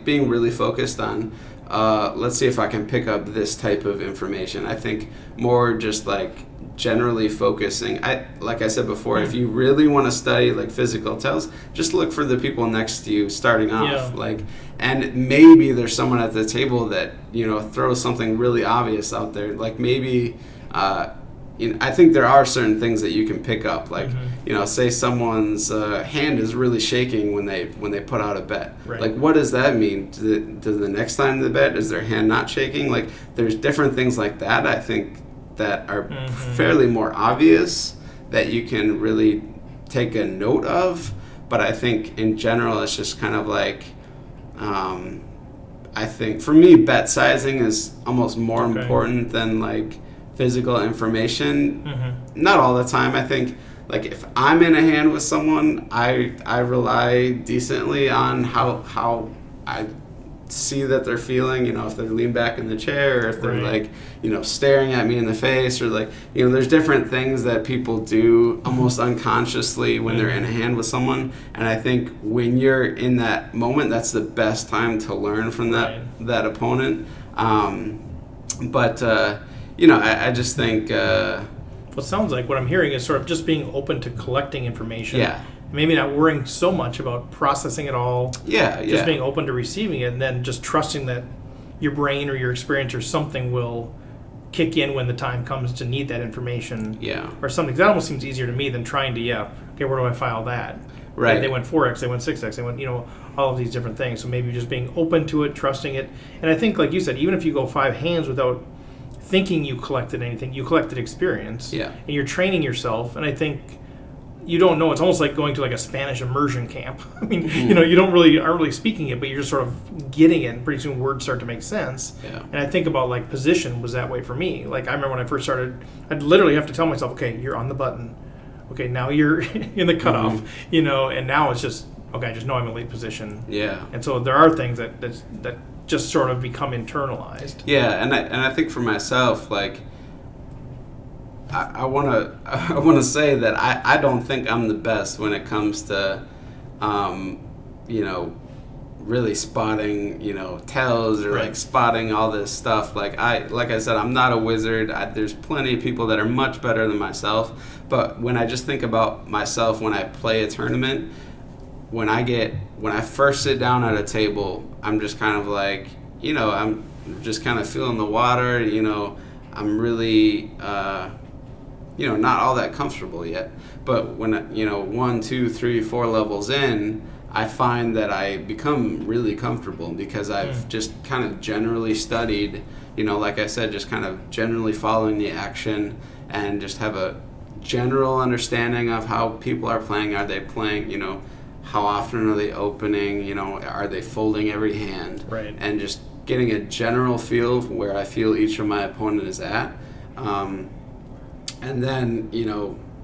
Speaker 2: being really focused on let's see if I can pick up this type of information. I think more just like generally focusing. Like I said before, if you really want to study like physical tells, just look for the people next to you starting off. And maybe there's someone at the table that throws something really obvious out there. Like maybe I think there are certain things that you can pick up. Like say someone's hand is really shaking when they put out a bet.
Speaker 3: Right.
Speaker 2: Like what does that mean? Does the next time they bet, is their hand not shaking? Like there's different things like that, I think, that are fairly more obvious that you can really take a note of. But I think in general it's just kind of like I think for me bet sizing is almost more important than like physical information. Not all the time. I think like if I'm in a hand with someone, I rely decently on how I see that they're feeling, if they're leaned back in the chair, or if they're like, staring at me in the face, or like, there's different things that people do almost unconsciously when they're in a hand with someone. And I think when you're in that moment, that's the best time to learn from that opponent. I just think
Speaker 3: what sounds like what I'm hearing is sort of just being open to collecting information.
Speaker 2: Yeah.
Speaker 3: Maybe not worrying so much about processing it all. Just being open to receiving it, and then just trusting that your brain or your experience or something will kick in when the time comes to need that information. Or something. That almost seems easier to me than trying to, okay, where do I file that?
Speaker 2: Right.
Speaker 3: They went 4X, they went 6X, they went, all of these different things. So maybe just being open to it, trusting it. And I think, like you said, even if you go 5 hands without thinking you collected anything, you collected experience. And you're training yourself. And I think you don't know. It's almost like going to like a Spanish immersion camp. I mean, you aren't really speaking it, but you're just sort of getting it. And pretty soon words start to make sense. And I think about like position was that way for me. Like I remember when I first started, I'd literally have to tell myself, okay, you're on the button. Okay, now you're in the cutoff. And now it's just, okay, I just know I'm in lead position. And so there are things that just sort of become internalized.
Speaker 2: And I think for myself, like I want to say that I don't think I'm the best when it comes to really spotting tells or like spotting all this stuff. Like I said, I'm not a wizard. There's plenty of people that are much better than myself. But when I just think about myself when I play a tournament, when I first sit down at a table, I'm just kind of like, I'm just kind of feeling the water, I'm really, not all that comfortable yet. But when, 1, 2, 3, 4 levels in, I find that I become really comfortable because I've just kind of generally studied, like I said, just kind of generally following the action and just have a general understanding of how people are playing. Are they playing, how often are they opening? Are they folding every hand? And just getting a general feel of where I feel each of my opponent is at. And then,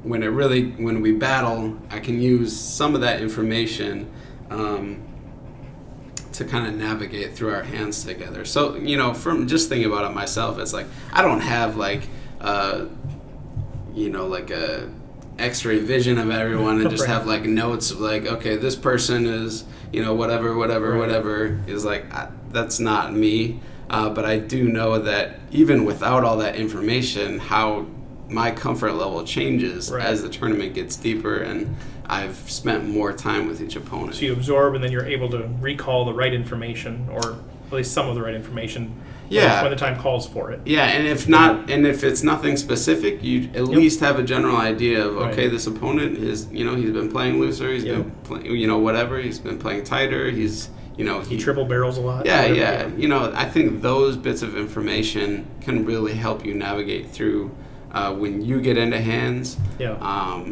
Speaker 2: when we battle, I can use some of that information to kind of navigate through our hands together. So, from just thinking about it myself, it's like I don't have like a X-ray vision of everyone and just have like notes of like, okay, this person is, whatever is like, that's not me. But I do know that even without all that information, how my comfort level changes
Speaker 3: Right.
Speaker 2: as the tournament gets deeper and I've spent more time with each opponent.
Speaker 3: So you absorb, and then you're able to recall the right information, or at least some of the right information.
Speaker 2: Yeah.
Speaker 3: When the time calls for it.
Speaker 2: Yeah, and if it's nothing specific, you at least have a general idea of, okay,
Speaker 3: Right.
Speaker 2: this opponent is, he's been playing looser, he's been playing, whatever, he's been playing tighter, he's,
Speaker 3: he triple barrels a lot.
Speaker 2: Yeah. I think those bits of information can really help you navigate through when you get into hands.
Speaker 3: Yeah.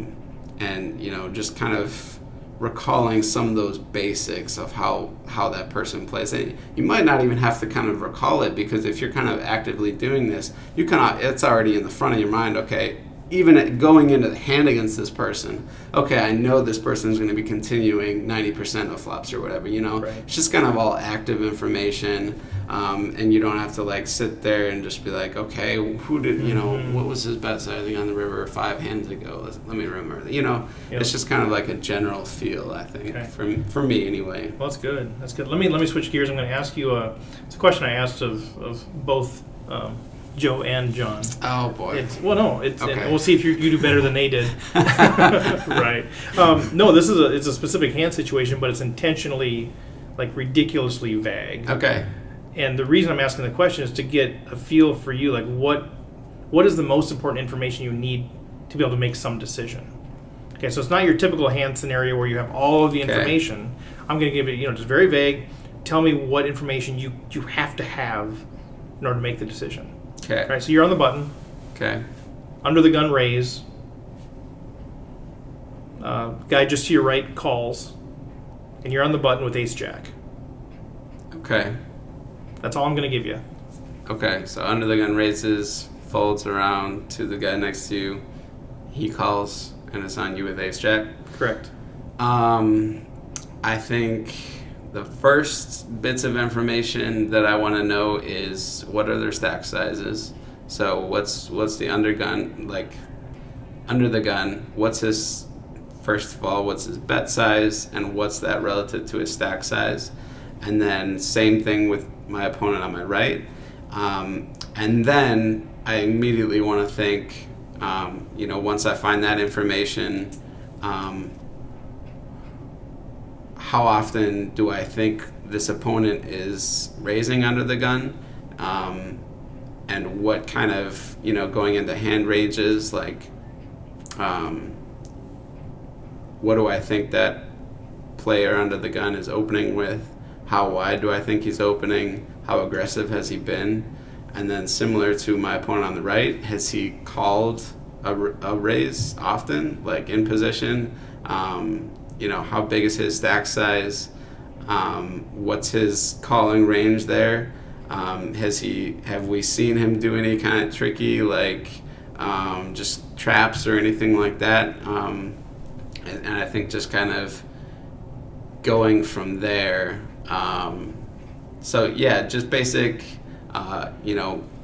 Speaker 2: And just kind of recalling some of those basics of how that person plays. And you might not even have to kind of recall it, because if you're kind of actively doing this, it's already in the front of your mind. Okay, even going into the hand against this person, okay, I know this person is going to be continuing 90% of flops or whatever,
Speaker 3: Right.
Speaker 2: It's just kind of all active information, and you don't have to like sit there and just be like, okay, who did, what was his bet sizing on the river 5 hands ago? Let me remember. It's just kind of like a general feel, I think, for me anyway.
Speaker 3: Well, that's good. That's good. Let me switch gears. I'm going to ask you it's a question I asked of both Joe and John.
Speaker 2: Oh boy.
Speaker 3: Okay. We'll see if you do better than they did. Right. No, it's a specific hand situation, but it's intentionally like ridiculously vague.
Speaker 2: Okay.
Speaker 3: And the reason I'm asking the question is to get a feel for you, like what is the most important information you need to be able to make some decision. Okay, so it's not your typical hand scenario where you have all of the information. I'm going to give it, just very vague. Tell me what information you have to have in order to make the decision.
Speaker 2: Okay.
Speaker 3: All right, so you're on the button.
Speaker 2: Okay.
Speaker 3: Under the gun, raise. Guy just to your right calls, and you're on the button with ace jack.
Speaker 2: Okay.
Speaker 3: That's all I'm going to give you.
Speaker 2: Okay, so under the gun raises, folds around to the guy next to you. He calls, and it's on you with ace jack.
Speaker 3: Correct.
Speaker 2: I think the first bits of information that I want to know is what are their stack sizes. So what's the undergun, like under the gun, what's his, first of all, what's his bet size, and what's that relative to his stack size? And then same thing with my opponent on my right. And then I immediately want to think, once I find that information, how often do I think this opponent is raising under the gun? And what kind of, going into hand ranges, like, what do I think that player under the gun is opening with? How wide do I think he's opening? How aggressive has he been? And then similar to my opponent on the right, has he called a raise often, like in position? How big is his stack size? What's his calling range there? Have we seen him do any kind of tricky, like just traps or anything like that? And I think just kind of going from there. Just basic,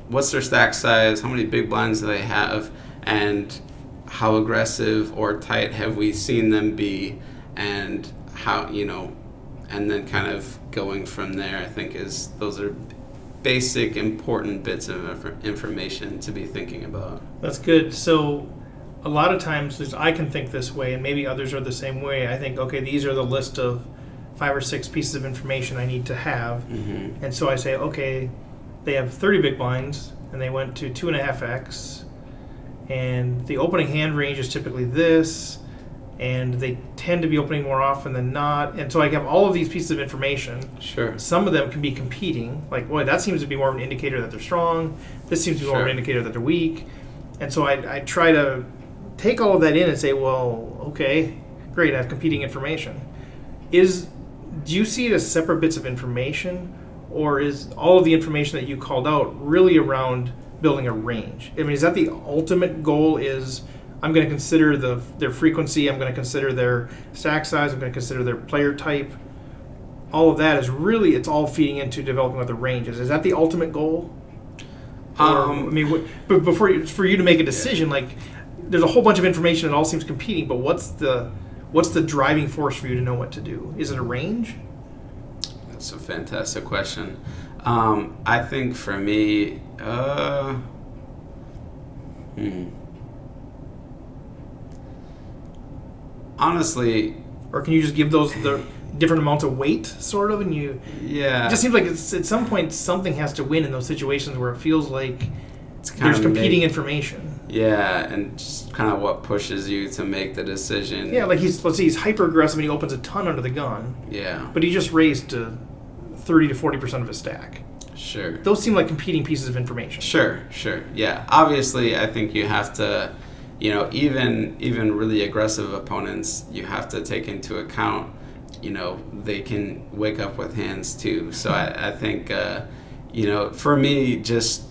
Speaker 2: what's their stack size? How many big blinds do they have? And how aggressive or tight have we seen them be? And how, and then kind of going from there, I think those are basic, important bits of information to be thinking about.
Speaker 3: That's good. So a lot of times I can think this way, and maybe others are the same way. I think, okay, these are the list of 5 or 6 pieces of information I need to have. Mm-hmm. And so I say, okay, they have 30 big blinds, and they went to 2.5x, and the opening hand range is typically this, and they tend to be opening more often than not. And so I have all of these pieces of information.
Speaker 2: Sure.
Speaker 3: Some of them can be competing. Like, boy, that seems to be more of an indicator that they're strong. This seems to be more of an indicator that they're weak. And so I try to take all of that in and say, well, okay, great, I have competing information. Do you see it as separate bits of information, or is all of the information that you called out really around building a range? I mean, is that the ultimate goal? Is I'm going to consider their frequency, I'm going to consider their stack size, I'm going to consider their player type. All of that is really, it's all feeding into developing what the range is. Is that the ultimate goal? But for you to make a decision, like, there's a whole bunch of information that all seems competing, but what's the driving force for you to know what to do? Is it a range?
Speaker 2: That's a fantastic question. I think for me, honestly,
Speaker 3: or can you just give those the different amounts of weight, sort of, and you?
Speaker 2: Yeah.
Speaker 3: It just seems like at some point something has to win in those situations where it feels like
Speaker 2: It's
Speaker 3: there's competing information.
Speaker 2: Yeah, and just kind of what pushes you to make the decision.
Speaker 3: Yeah, like let's say he's hyper aggressive and he opens a ton under the gun.
Speaker 2: Yeah.
Speaker 3: But he just raised to 30 to 40% of his stack.
Speaker 2: Sure.
Speaker 3: Those seem like competing pieces of information.
Speaker 2: Sure. Yeah. Obviously, I think you have to, even really aggressive opponents, you have to take into account, they can wake up with hands too. So I think, for me, just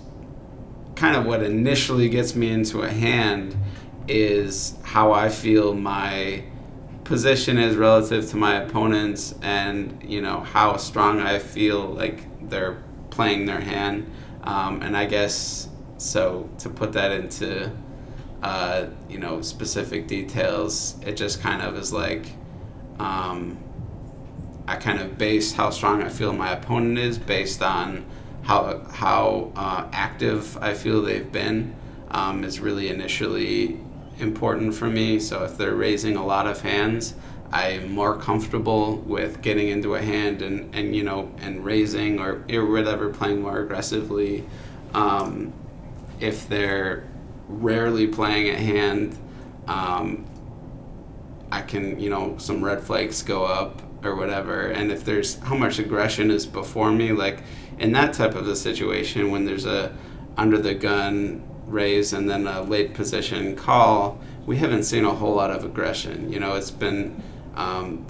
Speaker 2: kind of what initially gets me into a hand is how I feel my position is relative to my opponents, and how strong I feel like they're playing their hand, and I guess so to put that into specific details, it just kind of is like I kind of base how strong I feel my opponent is based on how active I feel they've been. Is really initially important for me. So if they're raising a lot of hands, I'm more comfortable with getting into a hand and raising or whatever, playing more aggressively. If they're rarely playing a hand, I can, some red flags go up or whatever. And if there's how much aggression is before me, like in that type of a situation when there's a under the gun raise and then a late position call, we haven't seen a whole lot of aggression. It's been on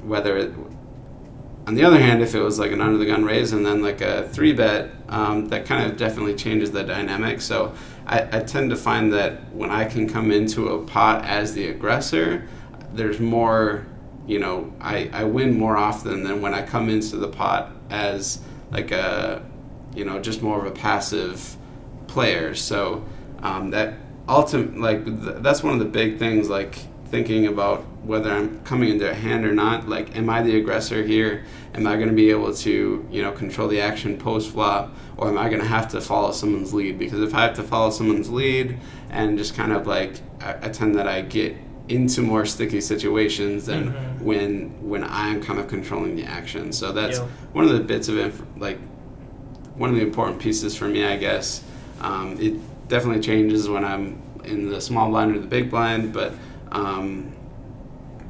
Speaker 2: the other hand, if it was like an under the gun raise and then like a 3-bet, that kind of definitely changes the dynamic. So I tend to find that when I can come into a pot as the aggressor, there's more, I win more often than when I come into the pot as like a, just more of a passive player. So that that's one of the big things, like thinking about whether I'm coming into a hand or not. Like, am I the aggressor here? Am I going to be able to, control the action post flop, or am I going to have to follow someone's lead? Because if I have to follow someone's lead and just kind of like, I tend that I get into more sticky situations than when I'm kind of controlling the action. So that's one of the bits of one of the important pieces for me, I guess. It definitely changes when I'm in the small blind or the big blind, but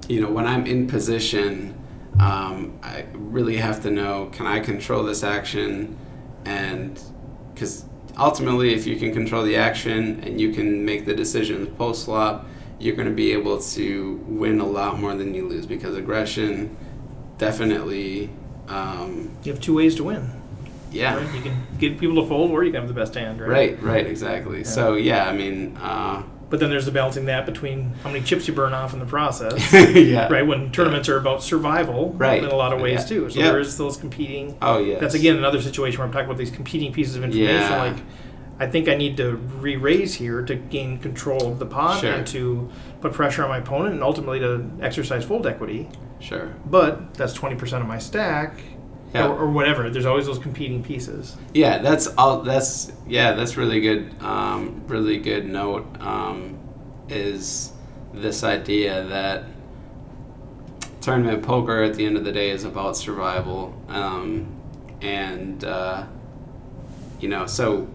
Speaker 2: when I'm in position, I really have to know, can I control this action? And because ultimately, if you can control the action and you can make the decisions post flop, you're going to be able to win a lot more than you lose, because aggression definitely.
Speaker 3: You have two ways to win.
Speaker 2: Yeah.
Speaker 3: Right? You can get people to fold, or you can have the best hand, right?
Speaker 2: Right, exactly. Yeah. So, I mean.
Speaker 3: But then there's the balancing that between how many chips you burn off in the process.
Speaker 2: Yeah.
Speaker 3: Right, when tournaments are about survival,
Speaker 2: right,
Speaker 3: in a lot of ways too. So there is those competing.
Speaker 2: Oh, yeah.
Speaker 3: That's again another situation where I'm talking about these competing pieces of information.
Speaker 2: Yeah.
Speaker 3: Like, I think I need to re-raise here to gain control of the pot and to put pressure on my opponent and ultimately to exercise fold equity.
Speaker 2: Sure. But
Speaker 3: that's 20% of my stack. Yeah. Or whatever. There's always those competing pieces.
Speaker 2: Yeah, that's really good. Really good note is this idea that tournament poker at the end of the day is about survival, so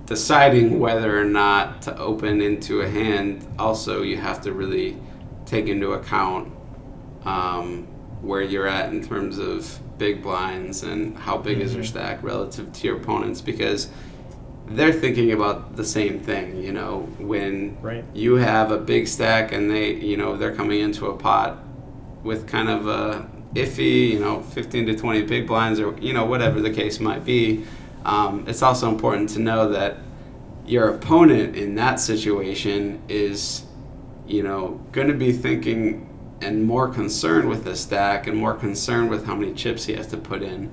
Speaker 2: deciding whether or not to open into a hand, also you have to really take into account where you're at in terms of big blinds and how big is your stack relative to your opponents, because they're thinking about the same thing. When you have a big stack and they're coming into a pot with kind of a iffy 15 to 20 big blinds, or whatever the case might be, it's also important to know that your opponent in that situation is going to be thinking and more concerned with the stack and more concerned with how many chips he has to put in.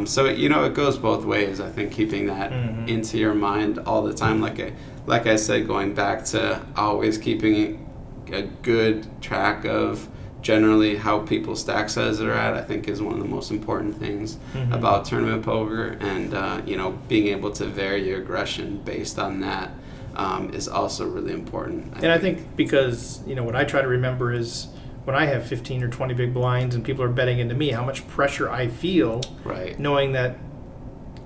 Speaker 2: So it goes both ways. I think keeping that into your mind all the time, like I said, going back to always keeping a good track of generally how people's stack sizes are at, I think is one of the most important things about tournament poker. And being able to vary your aggression based on that is also really important.
Speaker 3: I think because what I try to remember is, when I have 15 or 20 big blinds and people are betting into me, how much pressure I feel,
Speaker 2: right,
Speaker 3: knowing that,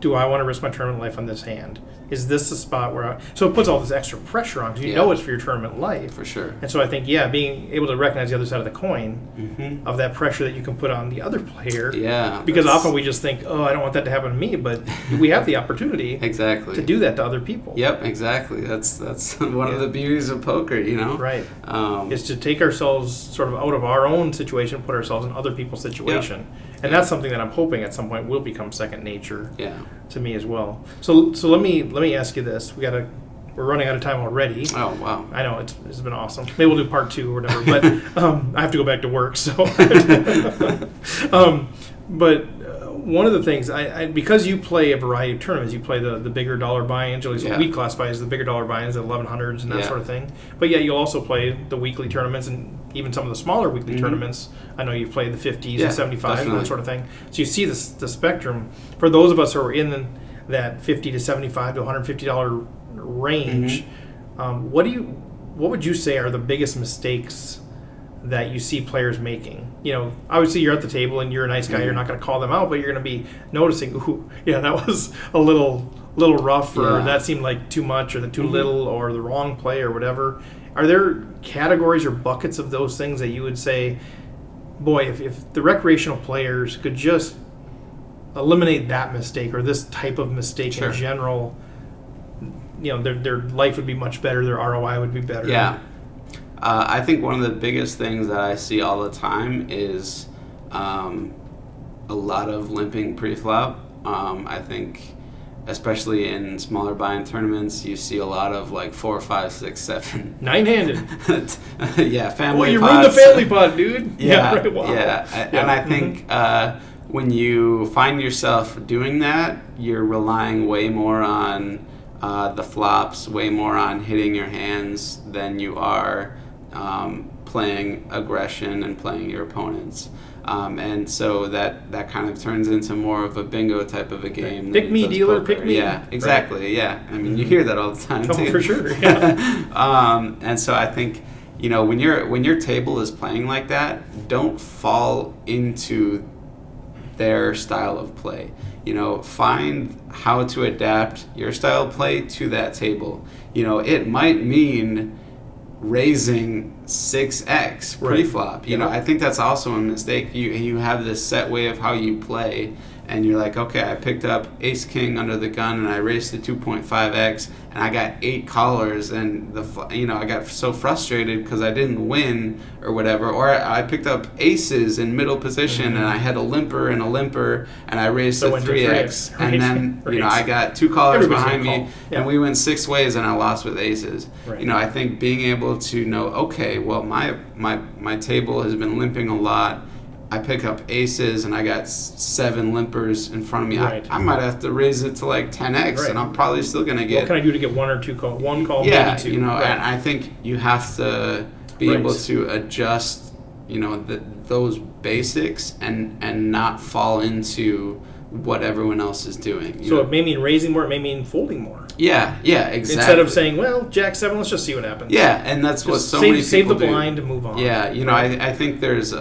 Speaker 3: do I want to risk my tournament life on this hand? Is this the spot where so it puts all this extra pressure on, because you know it's for your tournament life.
Speaker 2: For sure.
Speaker 3: And so I think, being able to recognize the other side of the coin, of that pressure that you can put on the other player.
Speaker 2: Yeah.
Speaker 3: Because often we just think, I don't want that to happen to me, but we have the opportunity
Speaker 2: exactly
Speaker 3: to do that to other people.
Speaker 2: Yep, exactly. That's one of the beauties of poker,
Speaker 3: Right. Is to take ourselves sort of out of our own situation, put ourselves in other people's situation. Yep. And that's something that I'm hoping at some point will become second nature to me as well. So let me ask you this. We're running out of time already.
Speaker 2: Oh, wow.
Speaker 3: I know, it's been awesome. Maybe we'll do part 2 or whatever, but I have to go back to work, so. But one of the things, I because you play a variety of tournaments, you play the bigger dollar buy-ins, or at least what we classify as the bigger dollar buy-ins, the 1100s and that sort of thing. But you'll also play the weekly tournaments and even some of the smaller weekly tournaments. I know you've played the 50s and 75s and that sort of thing. So you see the spectrum. For those of us who are in that $50 to $75 to $150 range, what would you say are the biggest mistakes that you see players making? Obviously you're at the table and you're a nice guy, you're not going to call them out, but you're going to be noticing, that was a little rough, or that seemed like too much, or too little, or the wrong play, or whatever. Are there categories or buckets of those things that you would say, boy, if the recreational players could just eliminate that mistake, or this type of mistake in general, their life would be much better, their ROI would be better?
Speaker 2: Yeah. I think one of the biggest things that I see all the time is a lot of limping pre-flop. I think, especially in smaller buy-in tournaments, you see a lot of 4, 5, 6, 7.
Speaker 3: 9-handed.
Speaker 2: Family.
Speaker 3: Well, you
Speaker 2: pots.
Speaker 3: ruined the family pot, dude.
Speaker 2: Right.
Speaker 3: Wow.
Speaker 2: And I think when you find yourself doing that, you're relying way more on the flops, way more on hitting your hands than you are playing aggression and playing your opponents. And so that kind of turns into more of a bingo type of a game.
Speaker 3: Pick me, dealer,
Speaker 2: poker.
Speaker 3: pick me.
Speaker 2: Yeah, exactly. Right. Yeah. I mean, you hear that all the time, too.
Speaker 3: For sure. Yeah.
Speaker 2: And so I think, when your table is playing like that, don't fall into their style of play. Find how to adapt your style of play to that table. It might mean raising 6x pre-flop. I think that's also a mistake. You have this set way of how you play, and you're like, okay, I picked up ace king under the gun and I raised to 2.5x and I got 8 callers, and I got so frustrated because I didn't win or whatever. Or I picked up aces in middle position and I had a limper and I raised to 3x, and then I got 2 callers behind me and we went 6 ways and I lost with aces. Right. I think being able to know, okay, well my table has been limping a lot. I pick up aces and I got 7 limpers in front of me. Right. I might have to raise it to 10x, and I'm probably still going to get...
Speaker 3: What can I do to get 1 or 2 calls? 1 call,
Speaker 2: maybe
Speaker 3: 2.
Speaker 2: And I think you have to be able to adjust, those basics and not fall into what everyone else is doing.
Speaker 3: So it may mean raising more, it may mean folding more.
Speaker 2: Yeah, exactly.
Speaker 3: Instead of saying, well, Jack 7, let's just see what happens.
Speaker 2: Yeah, and that's what so many people do.
Speaker 3: Save the blind and move on.
Speaker 2: Yeah, I think there's...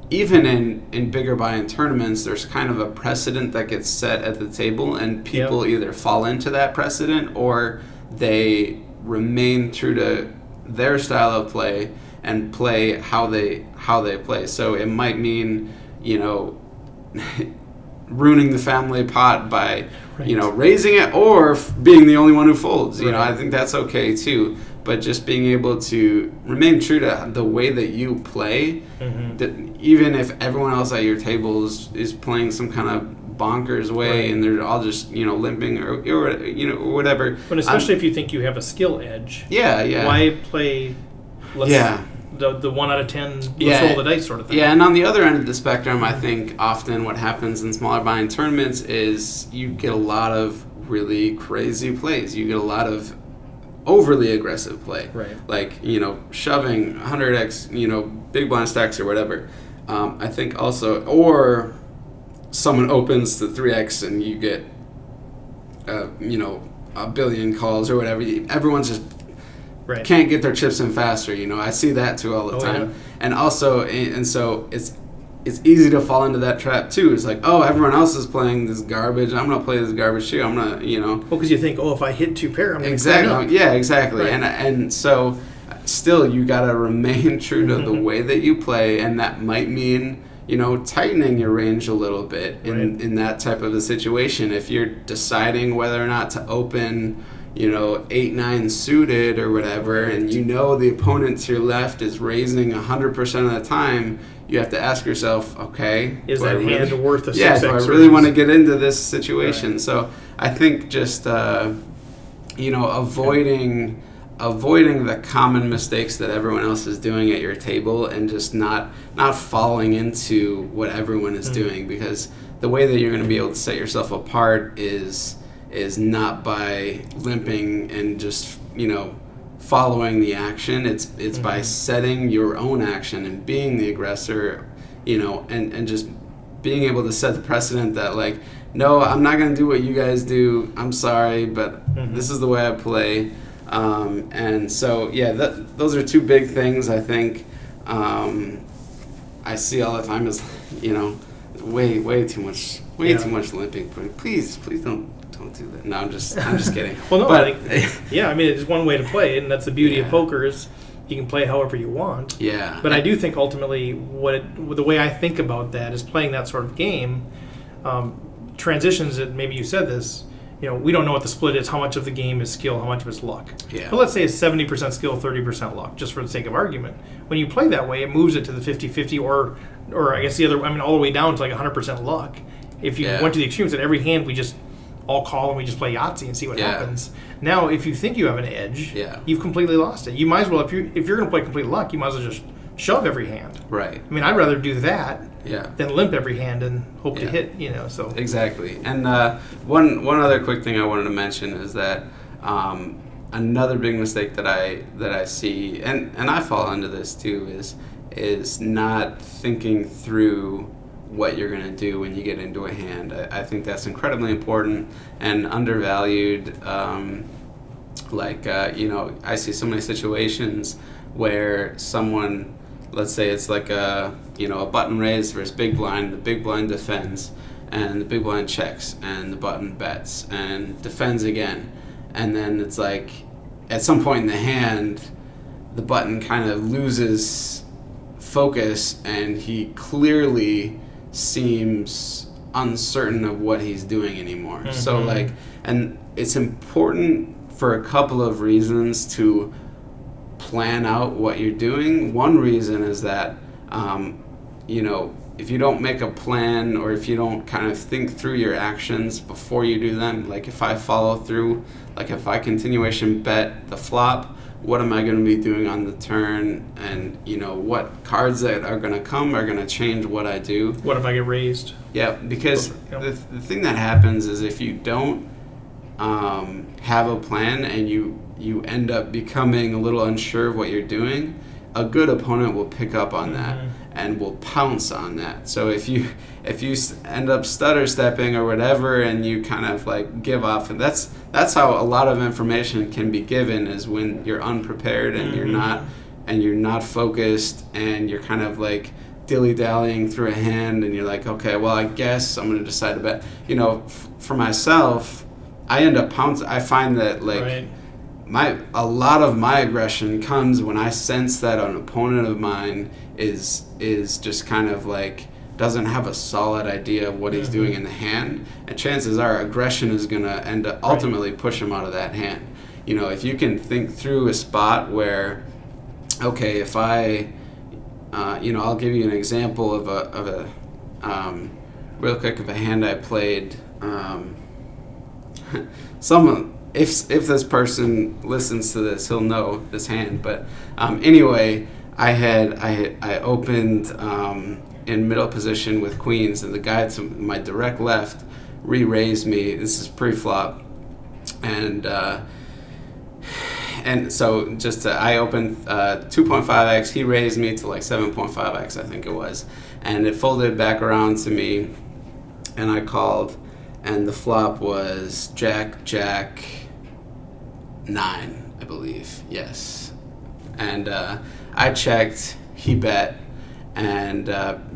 Speaker 2: even in bigger buy-in tournaments, there's kind of a precedent that gets set at the table, and people either fall into that precedent or they remain true to their style of play and play how they play. So it might mean, ruining the family pot by, raising it, or being the only one who folds. I think that's okay too. But just being able to remain true to the way that you play, that even if everyone else at your table is playing some kind of bonkers way, and they're all just limping or whatever.
Speaker 3: But especially if you think you have a skill edge.
Speaker 2: Yeah.
Speaker 3: Why play? The 1 out of 10 let's roll the dice sort of thing.
Speaker 2: Yeah, and on the other end of the spectrum, I think often what happens in smaller buy-in tournaments is you get a lot of really crazy plays. You get a lot of overly aggressive play, like shoving 100x, big blind stacks or whatever. I think also, or someone opens to 3x and you get a billion calls or whatever. Everyone's just can't get their chips in faster. I see that too all the time.
Speaker 3: Yeah.
Speaker 2: And also, and so it's easy to fall into that trap too. It's like, oh, everyone else is playing this garbage. I'm gonna play this garbage too. I'm gonna,
Speaker 3: Well, because you think, if I hit 2 pair, I'm gonna
Speaker 2: exactly. Yeah, exactly.
Speaker 3: Right.
Speaker 2: And so, still, you gotta remain true to the way that you play, and that might mean tightening your range a little bit in that type of a situation. If you're deciding whether or not to open 8-9 suited or whatever, and the opponent to your left is raising 100% of the time, you have to ask yourself, okay,
Speaker 3: is that hand worth a 6x?
Speaker 2: Yeah, do I really want to get into this situation? Right. So I think just avoiding the common mistakes that everyone else is doing at your table, and just not falling into what everyone is doing, because the way that you're going to be able to set yourself apart is not by limping and just following the action. It's by setting your own action and being the aggressor, and just being able to set the precedent that, like, no, I'm not going to do what you guys do. I'm sorry, but this is the way I play. And so, yeah, those are 2 big things I think I see all the time is, way too much limping. Please don't do that. No, I'm just kidding.
Speaker 3: Well, no, but it's one way to play it, and that's the beauty of poker is you can play however you want.
Speaker 2: Yeah.
Speaker 3: But I do think ultimately the way I think about that is playing that sort of game, transitions that maybe you said this, we don't know what the split is, how much of the game is skill, how much of it's luck.
Speaker 2: Yeah.
Speaker 3: But let's say it's 70% skill, 30% luck, just for the sake of argument. When you play that way, it moves it to the 50-50 or I guess all the way down to like 100% luck. If you went to the extremes that every hand we just all call and we just play Yahtzee and see what happens. Now, if you think you have an edge, you've completely lost it. You might as well, if you're going to play complete luck, you might as well just shove every hand.
Speaker 2: Right.
Speaker 3: I mean, I'd rather do that than limp every hand and hope to hit, so.
Speaker 2: Exactly. And one other quick thing I wanted to mention is that another big mistake that I see, and I fall into this too, is not thinking through what you're going to do when you get into a hand. I think that's incredibly important and undervalued. I see so many situations where someone, let's say it's like a button raise versus big blind. The big blind defends, and the big blind checks, and the button bets and defends again. And then it's like at some point in the hand, the button kind of loses focus, and he clearly seems uncertain of what he's doing anymore. So and it's important for a couple of reasons to plan out what you're doing. One reason is that if you don't make a plan, or if you don't kind of think through your actions before you do them, like if I follow through, like if I continuation bet the flop, what am I going to be doing on the turn, and what cards that are going to come are going to change what I do. What
Speaker 3: if I get raised?
Speaker 2: Yeah, because the thing that happens is if you don't have a plan and you end up becoming a little unsure of what you're doing, a good opponent will pick up on that and will pounce on that. So if you end up stutter stepping or whatever, and you kind of like give off, and that's how a lot of information can be given, is when you're unprepared and you're not focused, and you're kind of like dilly-dallying through a hand, and you're like, okay, well, I guess I'm going to decide to bet. For myself, I end up pouncing. I find that a lot of my aggression comes when I sense that an opponent of mine is just kind of like doesn't have a solid idea of what he's doing in the hand, and chances are aggression is going to end up ultimately push him out of that hand. If you can think through a spot where, okay, if I, I'll give you an example of a real quick of a hand I played. Someone, if this person listens to this, he'll know this hand. But anyway, I opened in middle position with queens, and the guy to my direct left re-raised me. This is pre-flop, and so I opened 2.5x. He raised me to like 7.5x, I think it was, and it folded back around to me, and I called, and the flop was Jack 9, I believe. Yes. And I checked, he bet, and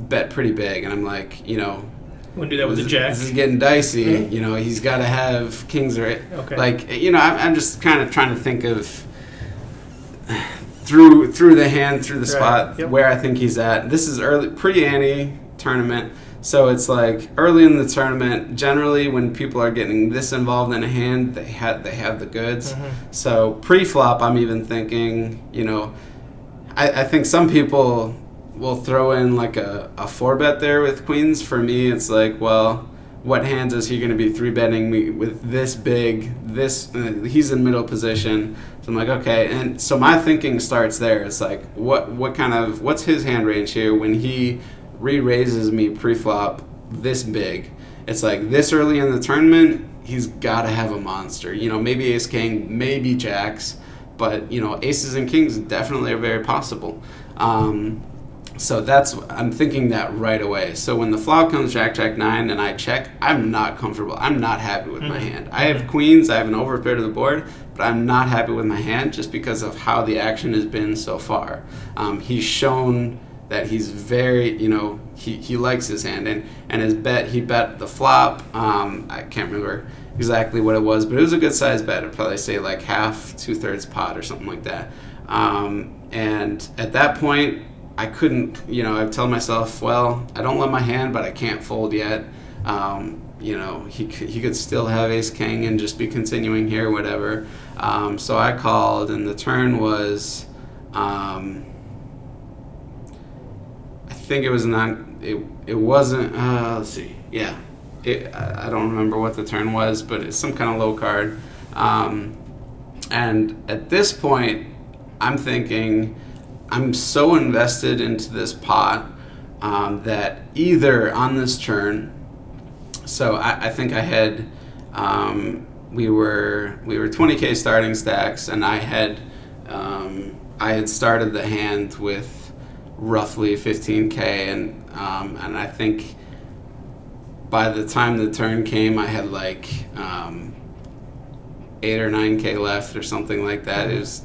Speaker 2: bet pretty big. And I'm like,
Speaker 3: Wouldn't do that with the jack.
Speaker 2: This is getting dicey.
Speaker 3: Mm-hmm.
Speaker 2: He's got to have kings or
Speaker 3: okay.
Speaker 2: Like, I'm just kind of trying to think of through the hand, through the spot,
Speaker 3: yep.
Speaker 2: where I think he's at. This is early pre-ante tournament, so it's like early in the tournament. Generally, when people are getting this involved in a hand, they have the goods.
Speaker 3: Mm-hmm.
Speaker 2: So pre-flop, I'm even thinking, I think some people will throw in like a 4-bet there with queens. For me, it's like, well, what hands is he going to be 3-betting me with this big? He's in middle position. So I'm like, okay. And so my thinking starts there. It's like, what's his hand range here when he re-raises me pre-flop this big? It's like this early in the tournament, he's got to have a monster. Maybe ace king, maybe jacks, but aces and kings definitely are very possible. So I'm thinking that right away. So when the flop comes jack, jack, 9, and I check, I'm not comfortable. I'm not happy with my hand. I have queens. I have an overpair to the board, but I'm not happy with my hand just because of how the action has been so far. He's shown that he's very, he likes his hand. And his bet, he bet the flop. I can't remember exactly what it was, but it was a good size bet. I'd probably say like half, 2/3 pot or something like that. And at that point, I couldn't, I tell myself, well, I don't love my hand, but I can't fold yet. He could still have ace king and just be continuing here, whatever. So I called, and the turn was, I think it was it wasn't, let's see, yeah. I don't remember what the turn was, but it's some kind of low card. And at this point, I'm thinking, I'm so invested into this pot that either on this turn, so I think I had, we were 20K starting stacks, and I had started the hand with roughly 15K, and I think by the time the turn came, I had like 8 or 9K left or something like that. It was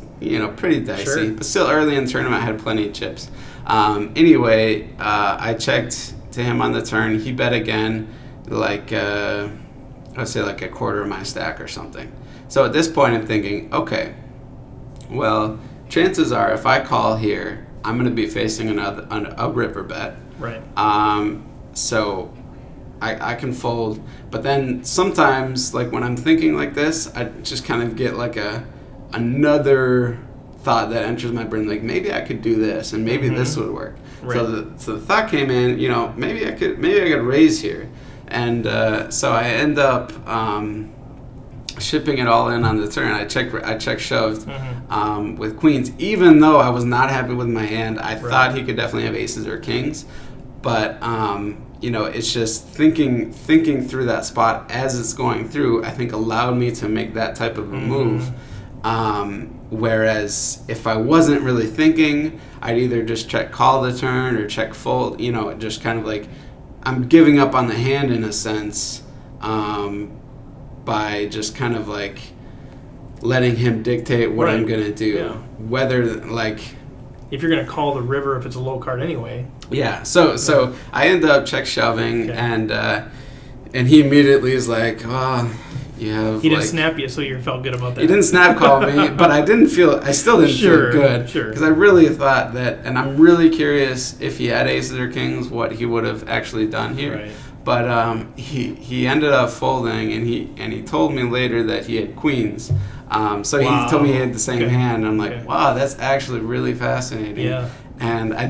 Speaker 2: pretty dicey,
Speaker 3: sure.
Speaker 2: But still early in the tournament, I had plenty of chips. Anyway, I checked to him on the turn. He bet again, like I'd say like a quarter of my stack or something. So at this point, I'm thinking, okay, well, chances are if I call here, I'm going to be facing a river bet.
Speaker 3: Right.
Speaker 2: So I can fold, but then sometimes, like when I'm thinking like this, I just kind of get like another thought that enters my brain, like maybe I could do this, and maybe this would work.
Speaker 3: Right.
Speaker 2: So the thought came in, maybe I could raise here, and so I end up shipping it all in on the turn. I check shoved with queens, even though I was not happy with my hand. I thought he could definitely have aces or kings, but it's just thinking through that spot as it's going through, I think allowed me to make that type of a move. Whereas if I wasn't really thinking, I'd either just check call the turn or check fold, just kind of like I'm giving up on the hand in a sense, by just kind of like letting him dictate what I'm going to do.
Speaker 3: Yeah.
Speaker 2: Whether like...
Speaker 3: If you're going to call the river if it's a low card anyway.
Speaker 2: Yeah, so I end up check shoving, and he immediately is like, oh, yeah.
Speaker 3: He didn't snap you, so you felt good about that.
Speaker 2: He didn't snap call me, but I still didn't feel good.
Speaker 3: Sure.
Speaker 2: Because I really thought that, and I'm really curious if he had aces or kings, what he would have actually done here.
Speaker 3: Right.
Speaker 2: But he ended up folding, and he told me later that he had queens. So he told me he had the same hand. And I'm like, wow, that's actually really fascinating.
Speaker 3: Yeah.
Speaker 2: And I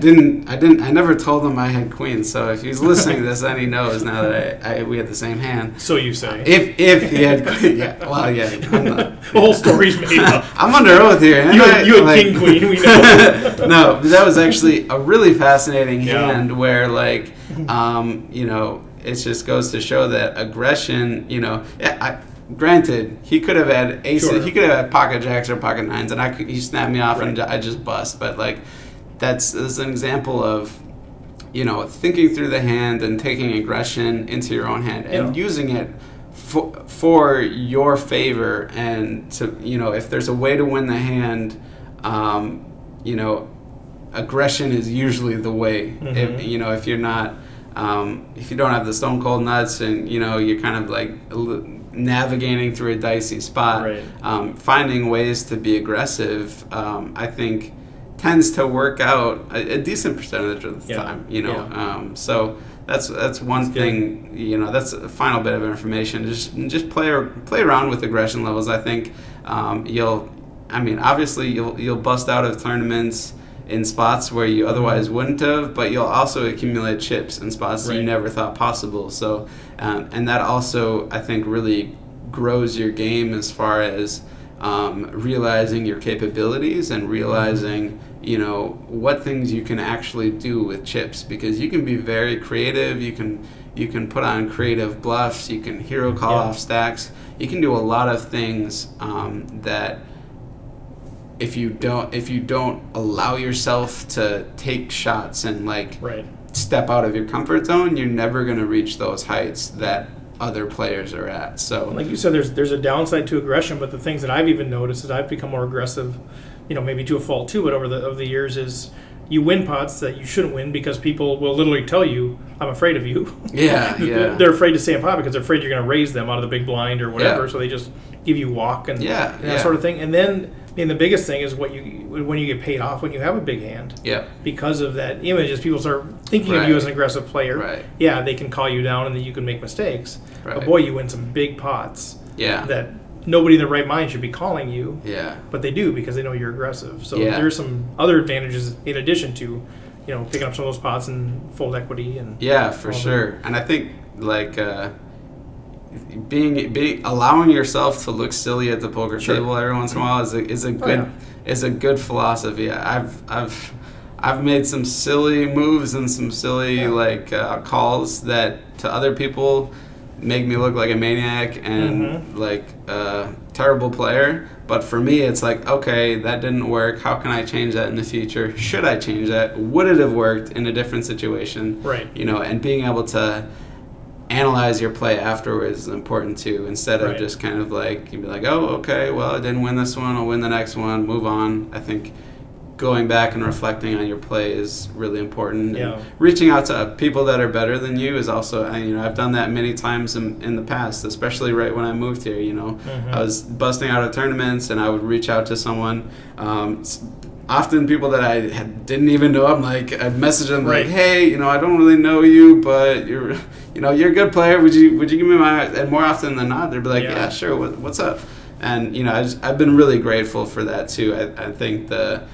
Speaker 2: never told him I had queens. So if he's listening to this, then he knows now that we had the same hand.
Speaker 3: So you say.
Speaker 2: If he had queens, yeah. Well, yeah.
Speaker 3: The whole story's made up.
Speaker 2: I'm under oath here.
Speaker 3: You had king queen, we know.
Speaker 2: No, but that was actually a really fascinating hand where like, it just goes to show that aggression, granted, he could have had aces, he could have had pocket jacks or pocket nines, and he snapped me off and I just bust. But like, that's an example of, thinking through the hand and taking aggression into your own hand and using it for your favor, and to, if there's a way to win the hand, aggression is usually the way.
Speaker 3: Mm-hmm.
Speaker 2: If you're not, if you don't have the stone cold nuts, and you're kind of like navigating through a dicey spot,
Speaker 3: right.
Speaker 2: Finding ways to be aggressive, I think tends to work out a decent percentage of the time. So that's one thing. That's a final bit of information. Just play around with aggression levels. I think obviously you'll bust out of tournaments in spots where you otherwise wouldn't have, but you'll also accumulate chips in spots that you never thought possible. So, and that also, I think, really grows your game as far as realizing your capabilities and realizing, what things you can actually do with chips, because you can be very creative. You can put on creative bluffs. You can hero call off stacks. You can do a lot of things that, if you don't allow yourself to take shots and step out of your comfort zone, you're never going to reach those heights that other players are at. So,
Speaker 3: like you said, there's a downside to aggression, but the things that I've even noticed is I've become more aggressive, maybe to a fault too, but over the years, is you win pots that you shouldn't win because people will literally tell you, "I'm afraid of you."
Speaker 2: Yeah.
Speaker 3: They're afraid to stay in pot because they're afraid you're going to raise them out of the big blind or whatever. So they just give you walk and that sort of thing. And then, the biggest thing is when you get paid off when you have a big hand.
Speaker 2: Yeah.
Speaker 3: Because of that image, as people start thinking of you as an aggressive player.
Speaker 2: Right.
Speaker 3: Yeah, they can call you down and then you can make mistakes.
Speaker 2: Right.
Speaker 3: But boy, you win some big pots.
Speaker 2: Yeah.
Speaker 3: That nobody in their right mind should be calling you.
Speaker 2: Yeah.
Speaker 3: But they do because they know you're aggressive. So there's some other advantages in addition to, picking up some of those pots and fold equity and.
Speaker 2: Yeah, for sure. And I think being allowing yourself to look silly at the poker table every once in a while is a good philosophy. I've made some silly moves and some silly calls that to other people make me look like a maniac and like a terrible player. But for me, it's like, okay, that didn't work. How can I change that in the future? Should I change that? Would it have worked in a different situation?
Speaker 3: Right.
Speaker 2: And being able to analyze your play afterwards is important too, instead of just kind of you'd be like, oh, okay, well, I didn't win this one, I'll win the next one, move on. I think going back and reflecting on your play is really important.
Speaker 3: Yeah.
Speaker 2: And reaching out to people that are better than you is also, I've done that many times in the past, especially right when I moved here. I was busting out of tournaments and I would reach out to someone. Often people that I didn't even know, I'd message them hey, I don't really know you, but you're a good player. Would you give me my? And more often than not, they'd be like, yeah sure. What's up? And I've been really grateful for that too. I think the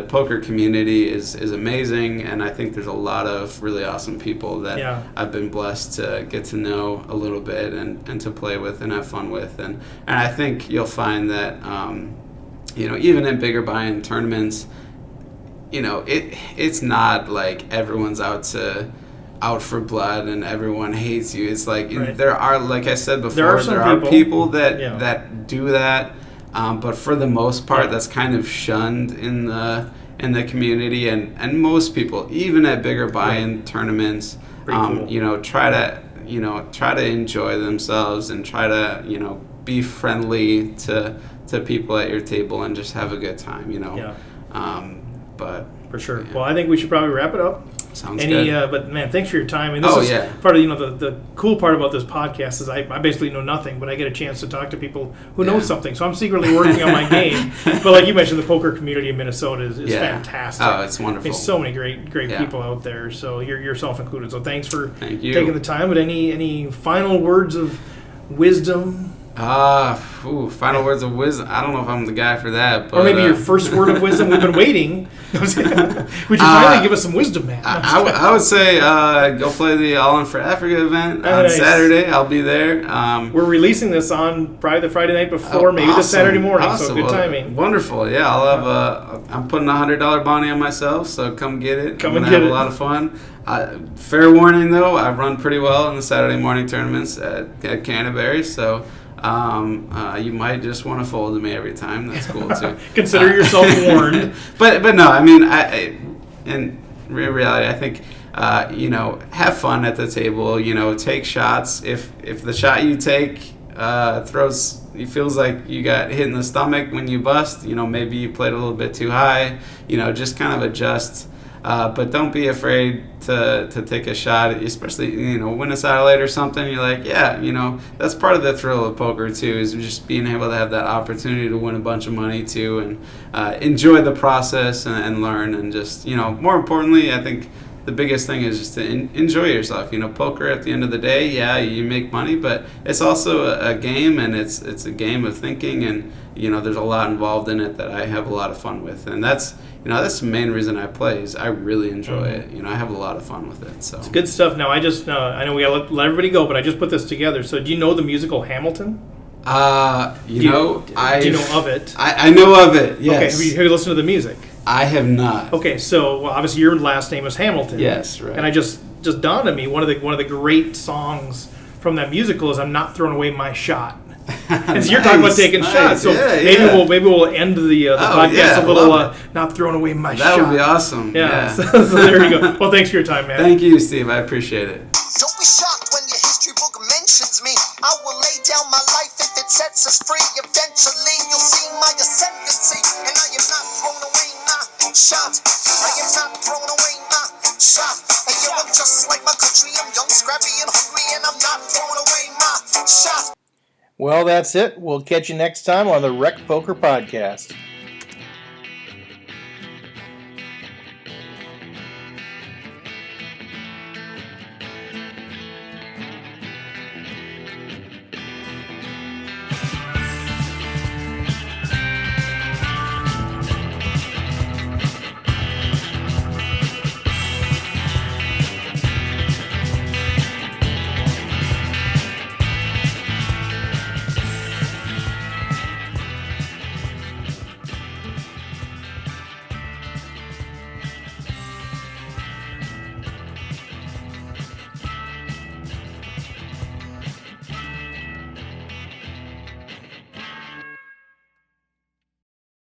Speaker 2: poker community is amazing, and I think there's a lot of really awesome people that I've been blessed to get to know a little bit and to play with and have fun with, and I think you'll find that. Even in bigger buy-in tournaments, it's not like everyone's out for blood and everyone hates you. It's like there are, like I said before, there are people that do that, but for the most part, that's kind of shunned in the community, and most people, even at bigger buy-in tournaments,
Speaker 3: cool.
Speaker 2: try to enjoy themselves and try to be friendly to people at your table and just have a good time, but
Speaker 3: for sure. Well, I think we should probably wrap it up.
Speaker 2: Sounds good.
Speaker 3: But man, thanks for your time. And this is part of the cool part about this podcast is I basically know nothing, but I get a chance to talk to people who know something. So I'm secretly working on my game. But like you mentioned, the poker community in Minnesota is fantastic.
Speaker 2: Oh, it's wonderful.
Speaker 3: There's so many great people out there. So yourself included. So thanks for taking the time. But any final words of wisdom?
Speaker 2: Final words of wisdom. I don't know if I'm the guy for that. But,
Speaker 3: or maybe your first word of wisdom. We've been waiting. Would you finally give us some wisdom, man?
Speaker 2: I would say go play the All In for Africa event on Saturday. I'll be there.
Speaker 3: We're releasing this on probably the Friday night before, maybe the Saturday morning.
Speaker 2: Awesome.
Speaker 3: So good timing.
Speaker 2: Wonderful. Yeah, I'll have I'm putting $100 bounty on myself, so come get it. I'm gonna have a lot of fun. Fair warning, though, I run pretty well in the Saturday morning tournaments at Canterbury, so. You might just want to fold to me every time. That's cool too.
Speaker 3: Consider yourself warned.
Speaker 2: But no, in reality, I think have fun at the table. Take shots. If the shot you take It feels like you got hit in the stomach when you bust. Maybe you played a little bit too high. Just kind of adjust. But don't be afraid to take a shot, especially, win a satellite or something. You're like, that's part of the thrill of poker too, is just being able to have that opportunity to win a bunch of money too, and enjoy the process and learn, and just, more importantly, I think the biggest thing is just to enjoy yourself. Poker at the end of the day, you make money, but it's also a game, and it's a game of thinking, and there's a lot involved in it that I have a lot of fun with, and that's the main reason I play, is I really enjoy it. I have a lot of fun with it. So
Speaker 3: it's good stuff. Now I know we gotta let everybody go, but I just put this together. So do you know the musical Hamilton?
Speaker 2: Do you know
Speaker 3: of it?
Speaker 2: I know of it. Yes.
Speaker 3: Okay. Have you listened to the music?
Speaker 2: I have not.
Speaker 3: Okay, so obviously your last name is Hamilton.
Speaker 2: Yes, right.
Speaker 3: And I just dawned on me, one of the great songs from that musical is "I'm Not Throwing Away My Shot." And so you're talking about taking shots. So maybe we'll end the podcast a little "Not Throwing Away My Shot."
Speaker 2: That would be awesome.
Speaker 3: Yeah. So there you go. Well, thanks for your time, man.
Speaker 2: Thank you, Steve. I appreciate it.
Speaker 4: Don't be shocked when your history book mentions me. I will lay down my life if it sets us free. Eventually, you'll see my ascendancy, and I am not throwing away my shot. I am not throwing away my shot. And I'm just like my country. I'm young, scrappy, and hungry, and I'm not throwing away my shot.
Speaker 1: Well, that's it. We'll catch you next time on the Rec Poker Podcast.